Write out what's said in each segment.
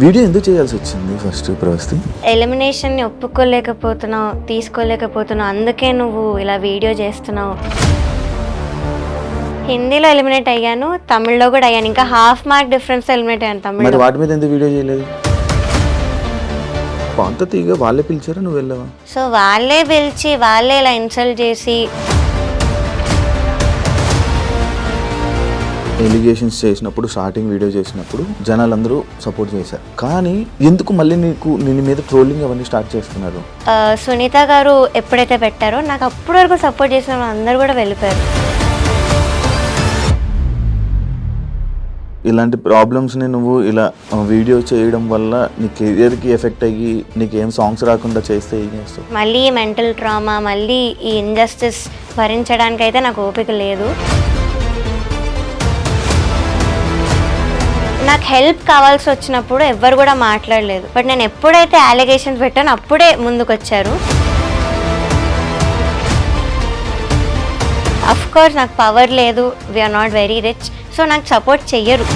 Video ఎందుకు చేయాల్సి వచ్చింది ఫస్ట్ ప్రవస్తి? ఎలిమినేషన్ని ఒప్పుకోలేకపోతున్నావు, తీసుకోలేకపోతున్నావు, అందుకే నువ్వు ఇలా వీడియో చేస్తున్నావు. హిందీలో ఎలిమినేట్ అయ్యాను, తమిళ్లో కూడా అయ్యాను. ఇంకా హాఫ్ మార్క్ డిఫరెన్స్ ఎలిమినేట్ అయ్యాను మరి తమిళ్లో. వాటి మీద ఎందుకు వీడియో చేయలేదు? పాత తీగ వాళ్ళే పిలిచారా, నువ్వు వెళ్ళావా? సో వాళ్ళే పిలిచి వాళ్ళే ఇలా ఇన్సల్ట్ చేసి ఎలిగేషన్స్ చేసినప్పుడు, స్టార్టింగ్ వీడియో చేసినప్పుడు జనాలందరూ సపోర్ట్ చేశారు. కానీ ఎందుకు మళ్ళీ నిన్ను మీద ట్రోలింగ్ అవన్నీ స్టార్ట్ చేస్తున్నారు? సునీత గారు ఎప్పుడైతే పెట్టారో నాకు అప్పటి వరకు సపోర్ట్ చేసిన అందరూ కూడా వెళ్ళిపోయారు. ఇలాంటి ప్రాబ్లమ్స్ని నువ్వు ఇలా వీడియో చేయడం వల్ల నీ కెరియర్కి ఎఫెక్ట్ అయ్యి నీకేం సాంగ్స్ రాకుండా చేస్తే ఏం చేస్తావు? మళ్ళీ మెంటల్ ట్రామా, మళ్ళీ ఈ ఇంజస్టిస్ భరించడానికి అయితే నాకు ఓపిక లేదు. నాకు హెల్ప్ కావాల్సి వచ్చినప్పుడు ఎవ్వరు కూడా మాట్లాడలేదు. బట్ నేను ఎప్పుడైతే అలిగేషన్స్ పెట్టానో అప్పుడే ముందుకు వచ్చారు. అఫ్ కోర్స్ నాకు పవర్ లేదు, we are not very rich, so నాకు సపోర్ట్ చెయ్యరు.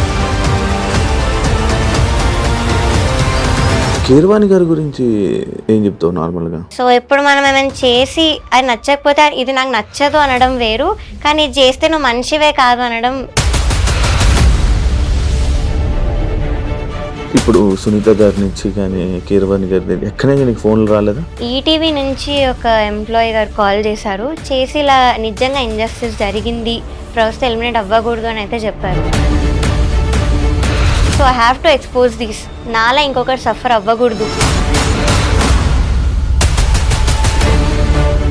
కీరవాణి గారి గురించి ఏం చెప్తావు నార్మల్గా? సో ఎప్పుడు మనం ఏమైనా చేసి అది నచ్చకపోతే ఇది నాకు నచ్చదు అనడం వేరు, కానీ ఇది చేస్తే నువ్వు మనిషివే కాదు అనడం. ఇప్పుడు సునీత గారి నుంచి కానీ కీరవాణి గారి ఎక్కడైనా నీకు ఫోన్లు రాలేదా? ఈటీవీ నుంచి ఒక ఎంప్లాయీ గారు కాల్ చేశారు, చేసి ఇలా నిజంగా ఇంజస్టిస్ జరిగింది, ప్రస్తుతం ఎలిమినేట్ అవ్వకూడదు అని అయితే చెప్పారు. So I have to expose this, నాలా ఇంకొకరు సఫర్ అవ్వకూడదు.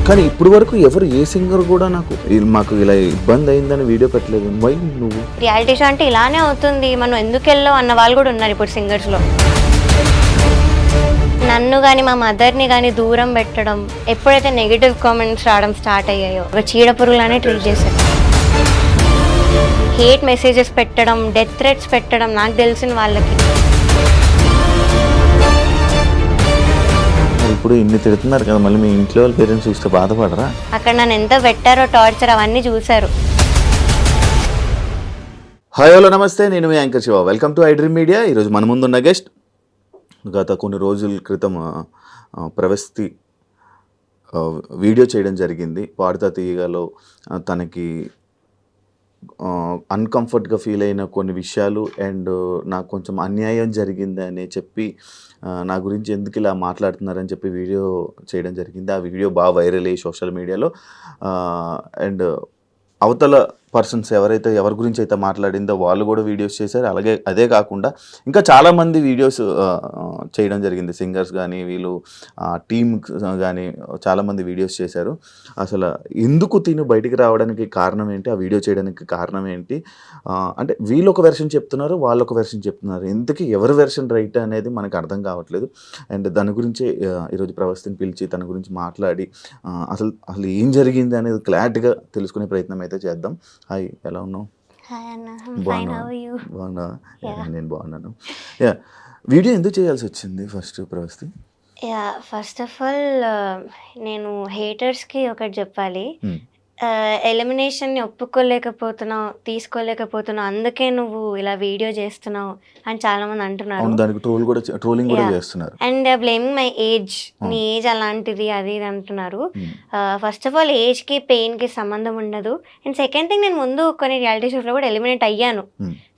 కానీ ఇప్పుడు వరకు ఎవరు ఏ సింగర్ కూడా మాకు ఇలా ఇబ్బంది అయిందని వీడియో పెట్టలేదు. వై నువ్వు? రియాలిటీ షో అంటే ఇలానే అవుతుంది, మనం ఎందుకు వెళ్ళావు అన్న వాళ్ళు కూడా ఉన్నారు ఇప్పుడు సింగర్స్లో. నన్ను కానీ మా మదర్ని కానీ దూరం పెట్టడం, ఎప్పుడైతే నెగిటివ్ కామెంట్స్ రావడం స్టార్ట్ అయ్యాయో ఒక చీడపురుగులానే ట్రీట్ చేశారు. హేట్ మెసేజెస్ పెట్టడం, డెత్ థ్రెట్స్ పెట్టడం నాకు తెలిసిన వాళ్ళకి. ఇప్పుడు ఇన్ని తిడుతున్నారు కదా, మళ్ళీ మీ ఇంట్లో వాళ్ళ పేరెంట్స్ చూస్తే బాధపడరా? అక్కడ నన్ను ఎంత పెట్టారో టార్చర్ అవన్నీ చూశారు. హాయ్ హలో నమస్తే, నేను మీ anchor Shiva. Welcome to I dream media. ఈరోజు మన ముందున్న గెస్ట్ గత కొన్ని రోజుల క్రితం ప్రవస్తి వీడియో చేయడం జరిగింది. పాడుతా తీయగాలో తనకి అన్కంఫర్ట్గా ఫీల్ అయిన కొన్ని విషయాలు అండ్ నాకు కొంచెం అన్యాయం జరిగింది అని చెప్పి నా గురించి ఎందుకు ఇలా మాట్లాడుతున్నారని చెప్పి వీడియో చేయడం జరిగింది. ఆ వీడియో బాగా వైరల్ అయ్యి సోషల్ మీడియాలో అండ్ అవతల పర్సన్స్ ఎవరి గురించి అయితే మాట్లాడిందో వాళ్ళు కూడా వీడియోస్ చేశారు. అలాగే అదే కాకుండా ఇంకా చాలామంది వీడియోస్ చేయడం జరిగింది. సింగర్స్ కానీ వీళ్ళు టీమ్ కానీ చాలామంది వీడియోస్ చేశారు. అసలు ఎందుకు తిను బయటికి రావడానికి కారణం ఏంటి, ఆ వీడియో చేయడానికి కారణం ఏంటి, అంటే వీళ్ళు ఒక వెర్షన్ చెప్తున్నారు, వాళ్ళు ఒక వెర్షన్ చెప్తున్నారు. ఎందుకు ఎవరి వెర్షన్ రైట్ అనేది మనకు అర్థం కావట్లేదు. అండ్ దాని గురించి ఈరోజు ప్రవస్తిని పిలిచి తన గురించి మాట్లాడి అసలు ఏం జరిగింది అనేది క్లారిటీగా తెలుసుకునే ప్రయత్నం అయితే చేద్దాం. హాయ్, ఎలా ఉన్నావు? బాగున్నా? నేను బాగున్నాను. వీడియో ఎందుకు చేయాల్సి వచ్చింది first Pravasthi? First of all నేను హేటర్స్కి ఒకటి చెప్పాలి. ఎలిమినేషన్ని ఒప్పుకోలేకపోతున్నావు, తీసుకోలేకపోతున్నావు, అందుకే నువ్వు ఇలా వీడియో చేస్తున్నావు అని చాలా మంది అంటున్నారు. దానికి ట్రోలింగ్ కూడా చేస్తున్నారు. అండ్ బ్లేమింగ్ మై ఏజ్, నీ ఏజ్ అలాంటిది అది ఇది అంటున్నారు. ఫస్ట్ ఆఫ్ ఆల్ ఏజ్కి పెయిన్కి సంబంధం ఉండదు. అండ్ సెకండ్ థింగ్, నేను ముందు కొన్ని రియాలిటీ షోస్లో కూడా ఎలిమినేట్ అయ్యాను.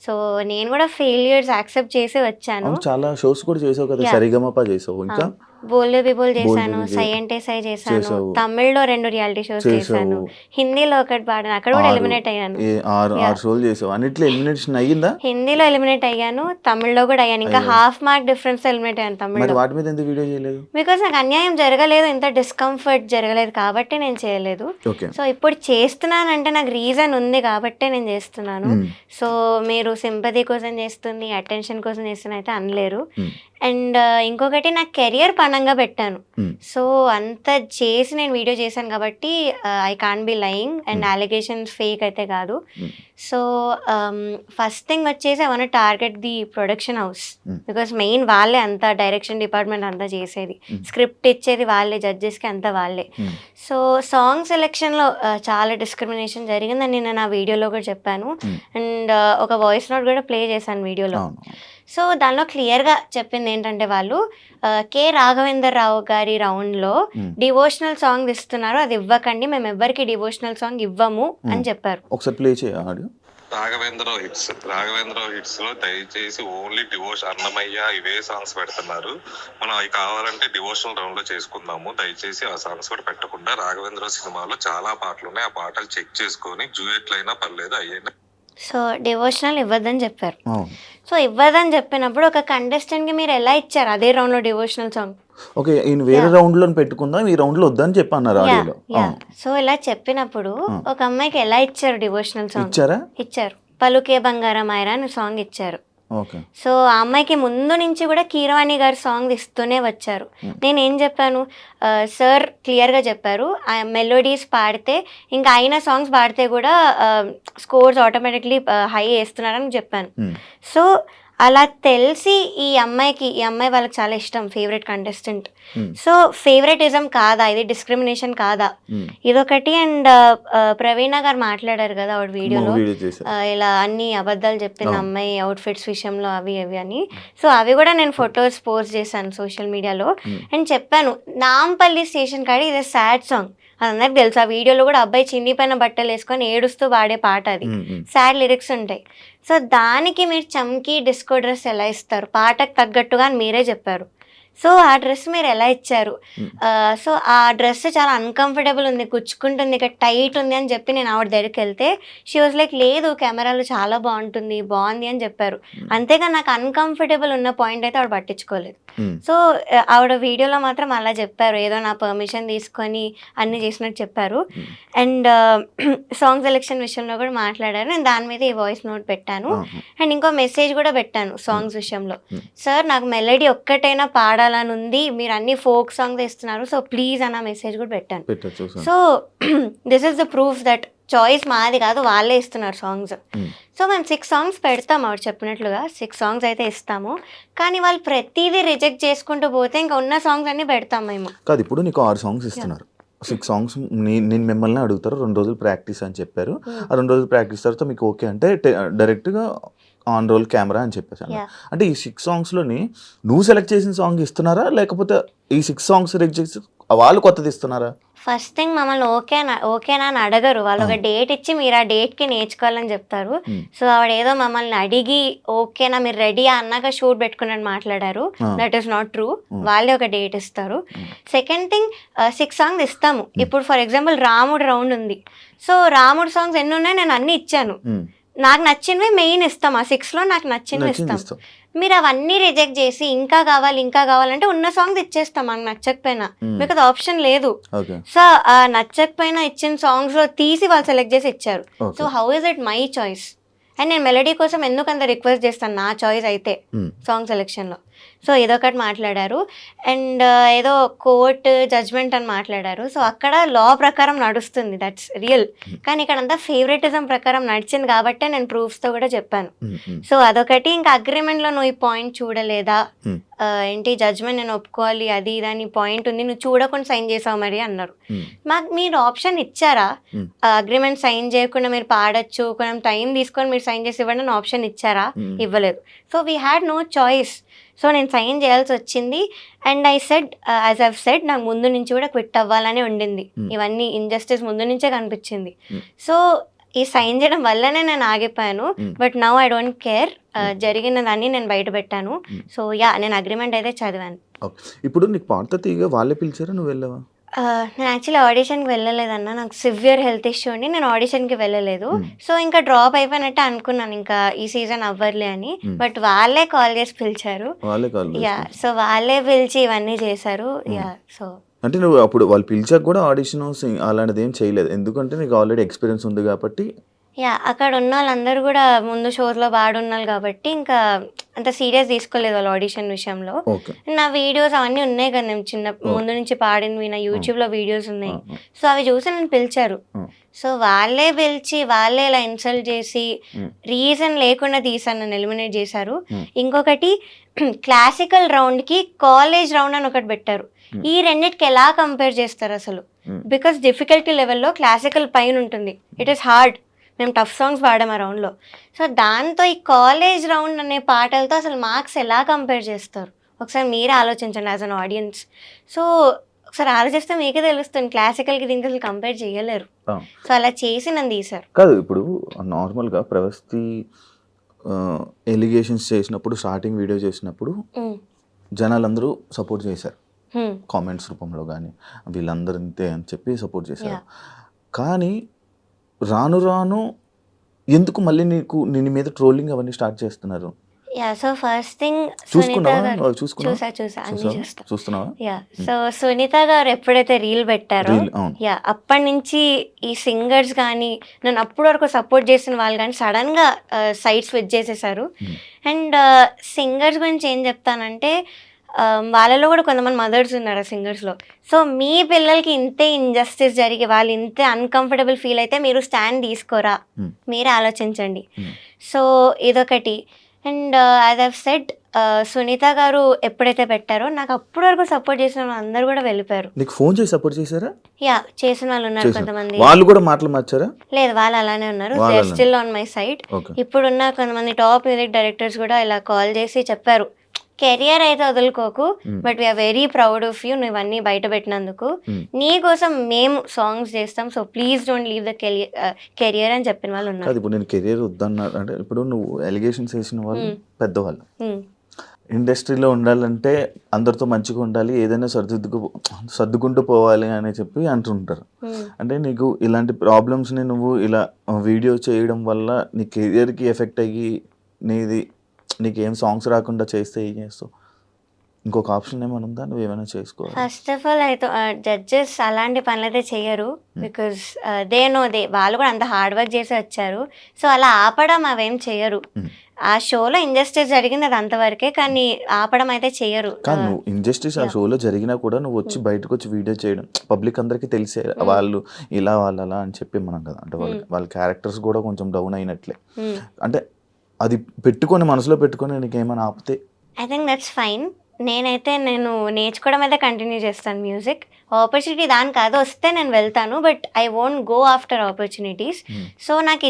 సో నేను కూడా ఫెయిల్యూర్స్ యాక్సెప్ట్ చేసి వచ్చాను. చాలా షోస్ కూడా చేసావు కదా, సరిగమప చేసావు, ఇంకా బోల్డే బిబోల్ చేశాను, సై అంటే సై చేశాను, తమిళ్లో 2 రియాలిటీ షోస్ చేశాను, హిందీలో ఒకటి పాడాను, అక్కడ కూడా ఎలిమినేట్ అయ్యాను. 6 షోలు చేసావు, అన్నిట్లో ఎలిమినేషన్ అయ్యిందా? హిందీలో ఎలిమినేట్ అయ్యాను, తమిళ్లో కూడా అయ్యాను. ఇంకా హాఫ్ మార్క్ డిఫరెన్స్ ఎలిమినేట్ అయ్యాను తమిళ్లో. వాటి మీద ఎందుకు వీడియో చేయలేదు? బికాస్ నాకు అన్యాయం జరగలేదు, ఇంత డిస్కంఫర్ట్ జరగలేదు కాబట్టి నేను చేయలేదు. సో ఇప్పుడు చేస్తున్నానంటే నాకు రీజన్ ఉంది కాబట్టి నేను చేస్తున్నాను. సో మీరు సింపతి కోసం చేస్తుంది, అటెన్షన్ కోసం చేస్తున్నా అయితే అనలేరు. అండ్ ఇంకొకటి, నా కెరియర్ పనంగా పెట్టాను. సో అంత చేసి నేను వీడియో చేశాను కాబట్టి I can't be lying. And alligations fake అయితే కాదు. సో ఫస్ట్ థింగ్ వచ్చేసి I want target the production house, because main వాళ్ళే అంతా, డైరెక్షన్ డిపార్ట్మెంట్ అంతా చేసేది, స్క్రిప్ట్ ఇచ్చేది వాళ్ళే, జడ్జెస్కి అంతా వాళ్ళే. సో సాంగ్ సెలెక్షన్లో చాలా డిస్క్రిమినేషన్ జరిగిందని నేను నా వీడియోలో కూడా చెప్పాను. అండ్ ఒక వాయిస్ నోట్ కూడా ప్లే చేశాను వీడియోలో. సో దానిలో క్లియర్గా చెప్పింది ఏంటంటే వాళ్ళు కె రాఘవేందర్ రావు గారి రౌండ్లో డివోషనల్ సాంగ్ ఇస్తున్నారు, అది ఇవ్వకండి, మేము ఎవ్వరికి డివోషనల్ సాంగ్ ఇవ్వము అని చెప్పారు. ఒకసారి ప్లే చేయ ఆడియో. రాఘవేంద్ర హిట్స్ లో దయచేసి ఓన్లీ డివోషన్ అన్నమయ్య ఇవే సాంగ్స్ పెడుతున్నారు. మనం అవి కావాలంటే డివోషనల్ రౌండ్ లో చేసుకుందాము. దయచేసి ఆ సాంగ్స్ కూడా పెట్టకుండా. రాఘవేంద్ర సినిమాలో చాలా పాటలు ఉన్నాయి, ఆ పాటలు చెక్ చేసుకొని డ్యూయెట్లు అయినా పర్లేదు అయ్యైనా. సో డివోషనల్ ఇవ్వద్దని చెప్పారు. సో ఇవ్వదని చెప్పినప్పుడు ఒక కంటెస్టెంట్ కి మీరు ఎలా ఇచ్చారు అదే రౌండ్ లో డివోషనల్ సాంగ్? ఓకే, ఈయన వేరే రౌండ్ లో పెట్టుకుందాం, ఈ రౌండ్ లో వద్దని చెప్పి అన్నారు ఆడియోలో. సో ఇలా చెప్పినప్పుడు ఒక అమ్మాయికి ఎలా ఇచ్చారు డివోషనల్ సాంగ్? ఇచ్చారు. పలుకే బంగారం ఆయరా అని సాంగ్ ఇచ్చారు. సో ఆ అమ్మాయికి ముందు నుంచి కూడా కీరవాణి గారు సాంగ్ ఇస్తూనే వచ్చారు. నేను ఏం చెప్పాను, సార్ క్లియర్గా చెప్పారు, మెలోడీస్ పాడితే ఇంకా అయిన సాంగ్స్ పాడితే కూడా స్కోర్స్ ఆటోమేటిక్లీ హై వేస్తున్నారని చెప్పాను. సో అలా తెలిసి ఈ అమ్మాయి వాళ్ళకి చాలా ఇష్టం, ఫేవరెట్ కంటెస్టెంట్. సో ఫేవరెటిజం కాదా ఇది, డిస్క్రిమినేషన్ కాదా ఇదొకటి. అండ్ ప్రవీణ గారు మాట్లాడారు కదా ఆవిడ వీడియోలో, ఇలా అన్ని అబద్ధాలు చెప్పింది అమ్మాయి అవుట్ఫిట్స్ విషయంలో అవి అని. సో అవి కూడా నేను ఫొటోస్ పోస్ట్ చేశాను సోషల్ మీడియాలో అండ్ చెప్పాను, నాంపల్లి స్టేషన్ కాడి ఇది సాడ్ సాంగ్, అది అందరికి తెలుసు. ఆ వీడియోలో కూడా అబ్బాయి చిన్నిపైన బట్టలు వేసుకొని ఏడుస్తూ పాడే పాట, అది సాడ్ లిరిక్స్ ఉంటాయి. సో దానికి మీరు చమ్కీ డిస్కో డ్రెస్ ఎలా ఇస్తారు, పాటకు తగ్గట్టుగా అని మీరే చెప్పారు. సో ఆ డ్రెస్ మీరు ఎలా ఇచ్చారు? సో ఆ డ్రెస్ చాలా అన్కంఫర్టబుల్ ఉంది, గుచ్చుకుంటుంది, ఇక్కడ టైట్ ఉంది అని చెప్పి నేను ఆవిడ దగ్గరికి వెళ్తే షీ వాజ్ లైక్ లేదు కెమెరాలో చాలా బాగుంది అని చెప్పారు. అంతేగా నాకు అన్కంఫర్టబుల్ ఉన్న పాయింట్ అయితే ఆవిడ పట్టించుకోలేదు. సో ఆవిడ వీడియోలో మాత్రం అలా చెప్పారు, ఏదో నా పర్మిషన్ తీసుకొని అన్ని చేసినట్టు చెప్పారు. అండ్ సాంగ్ సెలెక్షన్ విషయంలో కూడా మాట్లాడారు, నేను దాని మీద ఈ వాయిస్ నోట్ పెట్టాను. అండ్ ఇంకో మెసేజ్ కూడా పెట్టాను సాంగ్స్ విషయంలో, సార్ నాకు మెలడీ ఒక్కటైనా పాడాలని ఉంది, మీరు అన్ని ఫోక్ సాంగ్స్ ఇస్తున్నారు, సో ప్లీజ్ అన్న మెసేజ్ కూడా పెట్టాను. So this is the proof that choice మాది కాదు, వాళ్ళే ఇస్తున్నారు సాంగ్స్. సో మేము 6 సాంగ్స్ పెడతాం, ఆవిడ చెప్పినట్లుగా 6 సాంగ్స్ అయితే ఇస్తాము. కానీ వాళ్ళు ప్రతిదీ రిజెక్ట్ చేసుకుంటూ పోతే ఇంకా ఉన్న సాంగ్స్ అన్ని పెడతాం మేము. కాదు, ఇప్పుడు నీకు 6 సాంగ్స్ ఇస్తున్నారు, 6 సాంగ్స్ నేను మిమ్మల్ని అడుగుతారు, 2 రోజులు ప్రాక్టీస్ అని చెప్పారు. ఆ 2 రోజులు ప్రాక్టీస్ తర్వాత మీకు ఓకే అంటే డైరెక్ట్గా ఆన్ రోల్ కెమెరా అని చెప్పేసాను. అంటే ఈ 6 సాంగ్స్లోని నువ్వు సెలెక్ట్ చేసిన సాంగ్ ఇస్తున్నారా, లేకపోతే ఈ 6 సాంగ్స్ రిజెక్ట్ చేసి వాళ్ళు కొత్తది ఇస్తున్నారా? ఫస్ట్ థింగ్ మమ్మల్ని ఓకేనా అని అడగరు, వాళ్ళు ఒక డేట్ ఇచ్చి మీరు ఆ డేట్కి నేర్చుకోవాలని చెప్తారు. సో ఆవిడ ఏదో మమ్మల్ని అడిగి ఓకేనా మీరు రెడీ అన్నాక షూట్ పెట్టుకున్నట్టు మాట్లాడారు. దట్ ఈస్ నాట్ ట్రూ, వాళ్ళే ఒక డేట్ ఇస్తారు. సెకండ్ థింగ్ 6 సాంగ్స్ ఇస్తాము. ఇప్పుడు ఫర్ ఎగ్జాంపుల్ రాముడు రౌండ్ ఉంది, సో రాముడు సాంగ్స్ ఎన్ని ఉన్నాయి నేను అన్ని ఇచ్చాను, నాకు నచ్చినవి మెయిన్ ఇస్తాం, ఆ 6లో నాకు నచ్చినవి ఇస్తాం. మీరు అవన్నీ రిజెక్ట్ చేసి ఇంకా కావాలంటే ఉన్న సాంగ్స్ ఇచ్చేస్తాం మనకు నచ్చకపోయినా, మీకు అది ఆప్షన్ లేదు. సో ఆ నచ్చకపోయినా ఇచ్చిన సాంగ్స్ లో తీసి వాళ్ళు సెలెక్ట్ చేసి ఇచ్చారు. So how is it my choice? And నేను మెలడీ కోసం ఎందుకు అంత రిక్వెస్ట్ చేస్తాను, నా చాయిస్ అయితే సాంగ్ సెలెక్షన్లో. సో ఇదొకటి మాట్లాడారు. అండ్ ఏదో కోర్ట్ జడ్జ్మెంట్ అని మాట్లాడారు. సో అక్కడ లా ప్రకారం నడుస్తుంది, దట్స్ రియల్. కానీ ఇక్కడ అంతా ఫేవరెటిజం ప్రకారం నడిచింది కాబట్టే నేను ప్రూఫ్స్తో కూడా చెప్పాను. సో అదొకటి. ఇంకా అగ్రిమెంట్లో నువ్వు ఈ పాయింట్ చూడలేదా, ఏంటి జడ్జ్మెంట్ నేను ఒప్పుకోవాలి అది ఇదని పాయింట్ ఉంది, నువ్వు చూడకుండా సైన్ చేసావు మరి అన్నారు. మాకు మీరు ఆప్షన్ ఇచ్చారా, అగ్రిమెంట్ సైన్ చేయకుండా మీరు పాడొచ్చు, కొంచెం టైం తీసుకొని మీరు సైన్ చేసి ఇవ్వండి అని ఆప్షన్ ఇచ్చారా? ఇవ్వలేదు. So we had no choice. So నేను సైన్ చేయాల్సి వచ్చింది. And I said, as I've said, నాకు ముందు నుంచి కూడా క్విట్ అవ్వాలని ఉండింది. ఇవన్నీ ఇంజస్టిస్ ముందు నుంచే కనిపించింది. సో ఈ సైన్ చేయడం వల్లనే నేను ఆగిపోయాను. But now I don't care, జరిగిన దాన్ని నేను బయట పెట్టాను. సో యా, నేను అగ్రిమెంట్ అయితే చదివాను. ఇప్పుడు నీకు పాట తీగ వాళ్ళే పిలిచారా, నువ్వు వెళ్ళావా? నేను యాక్చువల్లీ ఆడిషన్కి వెళ్ళలేదన్న, నాకు సివియర్ హెల్త్ ఇష్యూ ఉండి నేను ఆడిషన్కి వెళ్ళలేదు. సో ఇంకా డ్రాప్ అయిపోయినట్టే అనుకున్నాను, ఇంకా ఈ సీజన్ అవ్వర్లే అని. బట్ వాళ్ళే కాల్ చేసి పిలిచారు. యా, సో వాళ్ళే పిలిచి ఇవన్నీ చేశారు. యా, సో అంటే నువ్వు అప్పుడు వాళ్ళు పిలిచాక కూడా ఆడిషన్ అలాంటిది ఏం చేయలేదు, ఎందుకంటే నీకు ఆల్రెడీ ఎక్స్పీరియన్స్ ఉంది కాబట్టి. యా, అక్కడ ఉన్న వాళ్ళందరూ కూడా ముందు షోస్లో పాడున్నారు కాబట్టి ఇంకా అంత సీరియస్ తీసుకోలేదు వాళ్ళు ఆడిషన్ విషయంలో. నా వీడియోస్ అవన్నీ ఉన్నాయి కదా, నేను చిన్న ముందు నుంచి పాడినవి నా యూట్యూబ్లో వీడియోస్ ఉన్నాయి. సో అవి చూసి నన్ను పిలిచారు. సో వాళ్ళే పిలిచి వాళ్ళే ఇలా ఇన్సల్ట్ చేసి రీజన్ లేకుండా తీసాను, నన్ను ఎలిమినేట్ చేశారు. ఇంకొకటి, క్లాసికల్ రౌండ్కి కాలేజ్ రౌండ్ అని ఒకటి పెట్టారు. ఈ రెండింటికి ఎలా కంపేర్ చేస్తారు అసలు? బికాస్ డిఫికల్టీ లెవెల్లో క్లాసికల్ పైన ఉంటుంది, ఇట్ ఈస్ హార్డ్. మేము టఫ్ సాంగ్స్ పాడాం ఆ రౌండ్లో. సో దాంతో ఈ కాలేజ్ రౌండ్ అనే పాటలతో అసలు మార్క్స్ ఎలా కంపేర్ చేస్తారు ఒకసారి మీరే ఆలోచించండి యాజ్ అన్ ఆడియన్స్. సో ఒకసారి ఆలోచిస్తే మీకే తెలుస్తుంది క్లాసికల్కి దీనికి అసలు కంపేర్ చేయలేరు. సో అలా చేసి నన్ను తీశారు. కాదు ఇప్పుడు నార్మల్గా ప్రవస్తి ఎలిగేషన్స్ చేసినప్పుడు స్టార్టింగ్ వీడియో చేసినప్పుడు జనాలందరూ సపోర్ట్ చేశారు కామెంట్స్ రూపంలో కానీ వీళ్ళందరూ ఇంతే అని చెప్పి సపోర్ట్ చేశారు. కానీ రాను రాను ఎందుకు మళ్ళీ నీ మీద ట్రోలింగ్ అవన్నీ స్టార్ట్ చేస్తున్నారు? యా సో ఫస్ట్ థింగ్ చూస్తున్నావా? యా సో సునీత గారు ఎప్పుడైతే రీల్ పెట్టారో యా అప్పటి నుంచి ఈ సింగర్స్ కానీ నన్ను అప్పటి వరకు సపోర్ట్ చేసిన వాళ్ళు కానీ సడన్గా సైడ్ స్విచ్ చేసేసారు. అండ్ సింగర్స్ గురించి ఏం చెప్తానంటే వాళ్ళలో కూడా కొంతమంది మదర్స్ ఉన్నారు ఆ సింగర్స్లో. సో మీ పిల్లలకి ఇంతే ఇంజస్టిస్ జరిగి వాళ్ళు ఇంతే అన్కంఫర్టబుల్ ఫీల్ అయితే మీరు స్టాండ్ తీసుకోరా, మీరే ఆలోచించండి. సో ఇదొకటి. And as I've said Sunitha గారు ఎప్పుడైతే పెట్టారో నాకు అప్పటి వరకు సపోర్ట్ చేసిన వాళ్ళు అందరూ కూడా వెళ్ళిపోయారు. నీకు ఫోన్ చేసి సపోర్ట్ చేశారా? యా చేసిన వాళ్ళు ఉన్నారు కొంతమంది. వాళ్ళు కూడా మాటలు మార్చారా? లేదు వాళ్ళు అలానే ఉన్నారు. They are still on my side. ఇప్పుడున్న కొంతమంది టాప్ మ్యూజిక్ డైరెక్టర్స్ కూడా ఇలా కాల్ చేసి చెప్పారు కెరియర్ అయితే వదులుకోకు, but we're very proud of you, నువ్వు ఇవన్నీ బయట పెట్టినందుకు, నీ కోసం మేము సాంగ్స్ చేస్తాం, so please don't leave the career అని చెప్పిన వాళ్ళు ఉన్నారు. ఇప్పుడు నేను కెరియర్ వద్దన్నా అంటే ఇప్పుడు నువ్వు ఎలిగేషన్స్ వేసిన వాళ్ళు పెద్దవాళ్ళు ఇండస్ట్రీలో ఉండాలంటే అందరితో మంచిగా ఉండాలి, ఏదైనా సర్దుకుంటూ పోవాలి అని చెప్పి అంటుంటారు. అంటే నీకు ఇలాంటి ప్రాబ్లమ్స్ని నువ్వు ఇలా వీడియో చేయడం వల్ల నీ కెరియర్కి ఎఫెక్ట్ అయ్యి నీకేం సాంగ్స్ రాకుండా చేస్తే ఏం చేస్తావు? ఇంకొక ఆప్షన్ ఏమైనా ఉందా? నువ్వు ఏమైనా చేసుకోవాలి. ఫస్ట్ ఆఫ్ ఆల్ అయితే జడ్జెస్ అలాంటి పనులు అయితే చెయ్యరు, బికాస్ వాళ్ళు కూడా అంత హార్డ్ వర్క్ చేసి వచ్చారు. సో అలా ఆపడం అవేం చెయ్యరు. ఆ షోలో ఇంజస్టిస్ జరిగింది అది అంతవరకే, కానీ ఆపడం అయితే చెయ్యరు. కానీ నువ్వు ఇంజస్టిస్ ఆ షోలో జరిగినా కూడా నువ్వు వచ్చి బయటకు వచ్చి వీడియో చేయడం పబ్లిక్ అందరికీ తెలిసే వాళ్ళు ఇలా వాళ్ళు అలా అని చెప్పి మనం కదా అంటే వాళ్ళ క్యారెక్టర్స్ కూడా కొంచెం డౌన్ అయినట్లే. అంటే అది పెట్టుకొని మనసులో పెట్టుకొని నీకు ఏమైనా ఆపితే ఐ థింక్ దట్స్ ఫైన్. నేను నేర్చుకోవడం అయితే కంటిన్యూ చేస్తాను మ్యూజిక్. ఆపర్చునిటీ దానికి అది వస్తే నేను వెళ్తాను, but I won't go after opportunities. So నాకు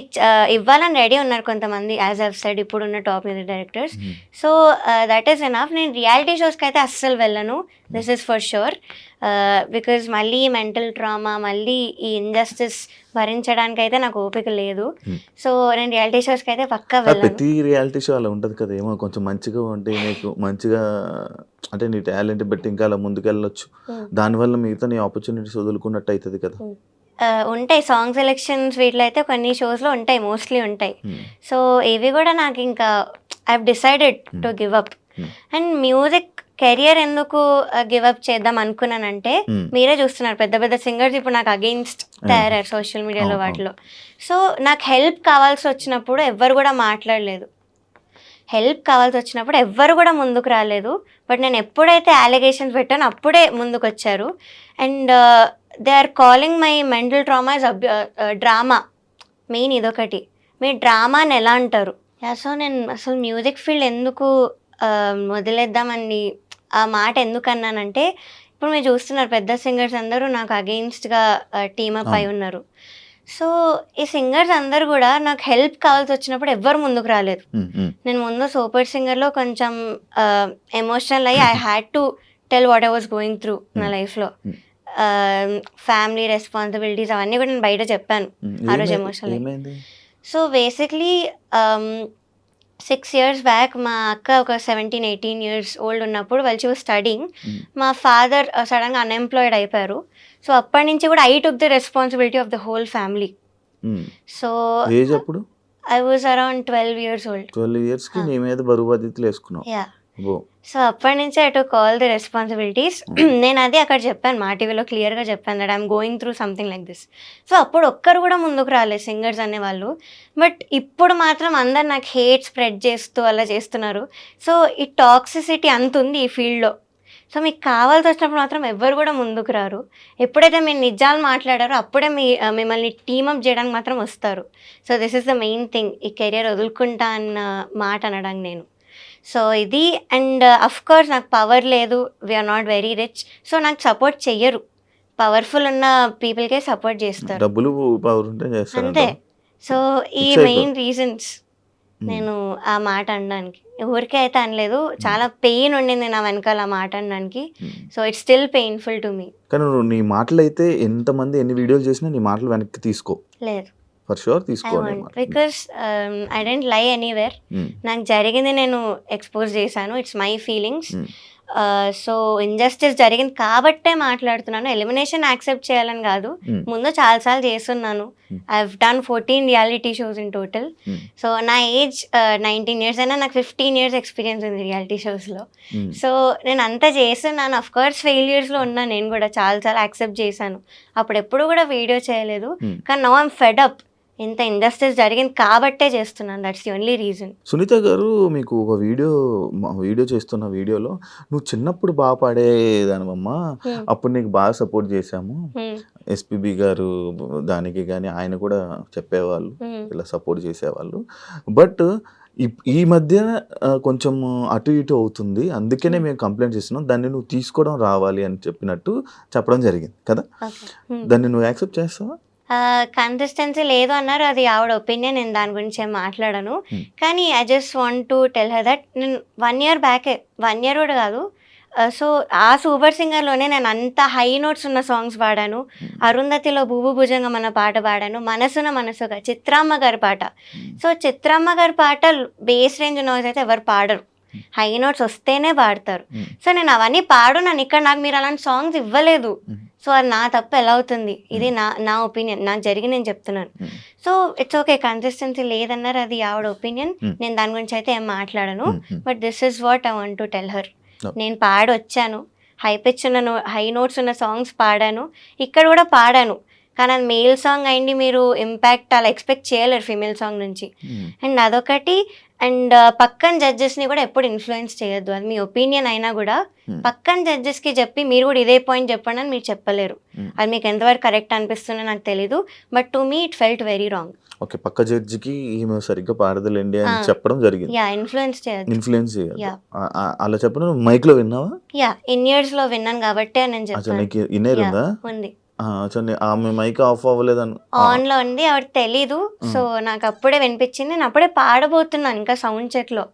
ఇవ్వాలని రెడీ ఉన్నారు కొంతమంది, యాజ్ ఐవ్ సెడ్ ఇప్పుడున్న top music directors. So that is enough. నేను రియాలిటీ షోస్కి అయితే అస్సలు వెళ్ళను, this is for sure. Because మళ్ళీ మెంటల్ ట్రామా, మళ్ళీ ఈ ఇంజస్టిస్ భరించడానికి అయితే నాకు ఓపిక లేదు. సో నేను రియాలిటీ షోస్కి అయితే పక్కా వెళ్ళను. ప్రతి రియాలిటీ షో అలా ఉంటుంది కదా, ఏమో కొంచెం మంచిగా ఉంటే నీకు మంచిగా అంటే నీ టాలెంట్ బట్టి ఇంకా అలా ముందుకెళ్ళొచ్చు, దానివల్ల మిగతా నీ ఆపర్చునిటీస్ వదులుకున్నట్టు అవుతుంది కదా. ఉంటాయి సాంగ్ సెలెక్షన్స్ వీటిలో అయితే కొన్ని షోస్లో ఉంటాయి, మోస్ట్లీ ఉంటాయి. సో ఇవి కూడా నాకు ఇంకా I have decided to give up. And music career ఎందుకు గివ్ అప్ చేద్దాం అనుకున్నానంటే మీరే చూస్తున్నారు పెద్ద పెద్ద సింగర్స్ ఇప్పుడు నాకు అగెయిన్స్ట్ తయారయ్యారు సోషల్ మీడియాలో వాటిలో. సో నాకు హెల్ప్ కావాల్సి వచ్చినప్పుడు ఎవ్వరు కూడా మాట్లాడలేదు, హెల్ప్ కావాల్సి వచ్చినప్పుడు ఎవ్వరు కూడా ముందుకు రాలేదు. బట్ నేను ఎప్పుడైతే అలిగేషన్స్ పెట్టానో అప్పుడే ముందుకు వచ్చారు. And they are calling my mental trauma is drama. Main ఇదొకటి, మీరు డ్రామాని ఎలా అంటారు? సో నేను అసలు మ్యూజిక్ ఫీల్డ్ ఎందుకు వదిలేద్దామని ఆ మాట ఎందుకు అన్నానంటే ఇప్పుడు మీరు చూస్తున్నారు పెద్ద సింగర్స్ అందరూ నాకు అగెయిన్స్ట్గా టీమప్ అయి ఉన్నారు. సో ఈ సింగర్స్ అందరు కూడా నాకు హెల్ప్ కావాల్సి వచ్చినప్పుడు ఎవ్వరు ముందుకు రాలేదు. నేను ముందు సూపర్ సింగర్లో కొంచెం ఎమోషనల్ అయ్యి I had to tell what I was going through నా లైఫ్లో. ఫ్యామిలీ రెస్పాన్సిబిలిటీస్ అవన్నీ కూడా నేను బయట చెప్పాను ఆ రోజు emotional. So basically 6 years back మా అక్క ఒక 17-18 years ఓల్డ్ ఉన్నప్పుడు వాళ్ళు షీ వాజ్ స్టడీయింగ్, మా ఫాదర్ సడన్గా అన్ఎంప్లాయిడ్ అయిపోయారు. సో అప్పటి నుంచి కూడా I took the responsibility of the whole family. So I was around 12 years old. 12 years కి నీ మీద బరువు బాధ్యతలు వేసుకున్నావు. యా సో అప్పటి నుంచి I took all the responsibilities. నేను అది అక్కడ చెప్పాను, మా టీవీలో క్లియర్గా చెప్పాను that I'm going through something like this. So అప్పుడు ఒక్కరు కూడా ముందుకు రాలేదు సింగర్స్ అనేవాళ్ళు. బట్ ఇప్పుడు మాత్రం అందరు నాకు హేట్ స్ప్రెడ్ చేస్తూ అలా చేస్తున్నారు. సో ఈ టాక్సిసిటీ అంత ఉంది ఈ ఫీల్డ్లో. సో మీకు కావాల్సి వచ్చినప్పుడు మాత్రం ఎవ్వరు కూడా ముందుకు రారు. ఎప్పుడైతే మీరు నిజాలు మాట్లాడారో అప్పుడే మిమ్మల్ని టీమప్ చేయడానికి మాత్రం వస్తారు. So this is the main thing, ఈ కెరియర్ వదులుకుంటా అన్న మాట అనడానికి నేను. సో ఇది. అండ్ అఫ్ కోర్స్ నాకు పవర్ లేదు, we are not very rich, so నాకు సపోర్ట్ చెయ్యరు. పవర్ఫుల్ ఉన్న పీపుల్కే సపోర్ట్ చేస్తారు, డబ్బులు పవర్ ఉంటే చేస్తారు అంతే. సో ఈ Fix అయిపో. మెయిన్ రీజన్స్ నేను ఆ మాట అనడానికి. ఊరికే అయితే అనలేదు. చాలా పెయిన్ ఉండింది నా వెనకాల ఆ మాట అనడానికి. So it's still painful to me. కానీ నువ్వు నీ మాటలైతే ఎంతమంది ఎన్ని వీడియోలు చేసినా నీ మాటలు వెనక్కి తీసుకో. లేదు. ఫర్ షూర్ ఐ తీసుకో. Want because I don't lie anywhere. నాకు జరిగింది నేను ఎక్స్పోజ్ చేశాను. It's my feelings. So injustice జరిగింది కాబట్టే మాట్లాడుతున్నాను. ఎలిమినేషన్ యాక్సెప్ట్ చేయాలని కాదు. ముందు చాలాసార్లు చేస్తున్నాను. I have done 14 reality shows in total. So నా ఏజ్ 19 years అయినా నాకు 15 years ఎక్స్పీరియన్స్ ఉంది రియాలిటీ షోస్లో. సో నేను అంతా చేస్తున్నాను. అఫ్ కోర్స్ ఫెయిల్యూర్స్లో ఉన్నా నేను కూడా చాలాసార్లు యాక్సెప్ట్ చేశాను. అప్పుడు ఎప్పుడు కూడా వీడియో చేయలేదు. కానీ నౌ ఐమ్ ఫెడ్ అప్. ఇంత ఇండస్ట్రీస్ జరిగింది కాబట్టే చేస్తున్నాను. That's the only reason. Sunitha గారు మీకు ఒక వీడియో చేస్తున్న వీడియోలో నువ్వు చిన్నప్పుడు బాగా పాడేదానివమ్మా, అప్పుడు నీకు బాగా సపోర్ట్ చేశాము, ఎస్పీబీ గారు దానికి కానీ ఆయన కూడా చెప్పేవాళ్ళు, ఇలా సపోర్ట్ చేసేవాళ్ళు. బట్ ఈ మధ్య కొంచెం అటు ఇటు అవుతుంది, అందుకనే మేము కంప్లైంట్ చేస్తున్నాం, దాన్ని నువ్వు తీసుకోవడం రావాలి అని చెప్పడం జరిగింది కదా. దాన్ని నువ్వు యాక్సెప్ట్ చేస్తావా? కన్సిస్టెన్సీ లేదు అన్నారు. అది ఆవిడ ఒపీనియన్. నేను దాని గురించి ఏం మాట్లాడను. కానీ I just want to tell her that నేను 1 year బ్యాకే, 1 year కూడా కాదు, సో ఆ సూపర్ సింగర్లోనే నేను అంత హై నోట్స్ ఉన్న సాంగ్స్ పాడాను. అరుంధతిలో భూభు భుజంగం అన్న పాట పాడాను. మనసున మనసుగా చిత్రమ్మ గారి పాట. సో చిత్రమ్మ గారి పాట బేస్ రేంజ్ నాయిస్ అయితే ఎవరు పాడరు, హై నోట్స్ వస్తేనే పాడతారు. సో నేను అవన్నీ పాడున్నాను. ఇక్కడ నాకు మీరు అలాంటి సాంగ్స్ ఇవ్వలేదు. సో అది నా తప్పు ఎలా అవుతుంది? ఇది నా ఒపీనియన్, నాకు జరిగి నేను చెప్తున్నాను. సో ఇట్స్ ఓకే, కన్సిస్టెన్సీ లేదన్నారు, అది ఆవిడ ఒపీనియన్. నేను దాని గురించి అయితే ఏం మాట్లాడను. But this is what I want to tell her. నేను పాడొచ్చాను, హై పిచ్ ఉన్న హై నోట్స్ ఉన్న సాంగ్స్ పాడాను, ఇక్కడ కూడా పాడాను. కానీ అది మేల్ సాంగ్ అయింది, మీరు ఇంపాక్ట్ అలా ఎక్స్పెక్ట్ చేయలేరు ఫీమేల్ సాంగ్ నుంచి. అండ్ అదొకటి. అండ్ పక్కన జడ్జెస్ని కూడా ఎప్పుడు ఇన్ఫ్లుయెన్స్ చేయొద్దు. అది మీ ఒపీనియన్ అయినా కూడా పక్కన జడ్జెస్కి చెప్పి మీరు కూడా ఇదే పాయింట్ చెప్పండి అని మీరు చెప్పలేరు. అది మీకు ఎంతవరకు కరెక్ట్ అనిపిస్తుందో నాకు తెలీదు. But to me it felt very wrong. Okay, పక్క జడ్జికి ఈమె సరిగ్గా పాడదులేండి అని చెప్పడం జరిగింది. యా, ఇన్ఫ్లుయెన్స్ చేయదు. అలా చెప్పడం మైక్ లో విన్నావా? యా, ఇన్ ఇయర్స్ లో విన్నాను కాబట్టి నేను చెప్పాను. ఉంది. ఆమె మైక్ ఆఫ్ అవ్వలేదని ఆన్ లో ఉంది, ఆవిడ తెలీదు. సో నాకు అప్పుడే వినిపించింది. నేను అప్పుడే పాడబోతున్నాను ఇంకా సౌండ్ చెక్ లో.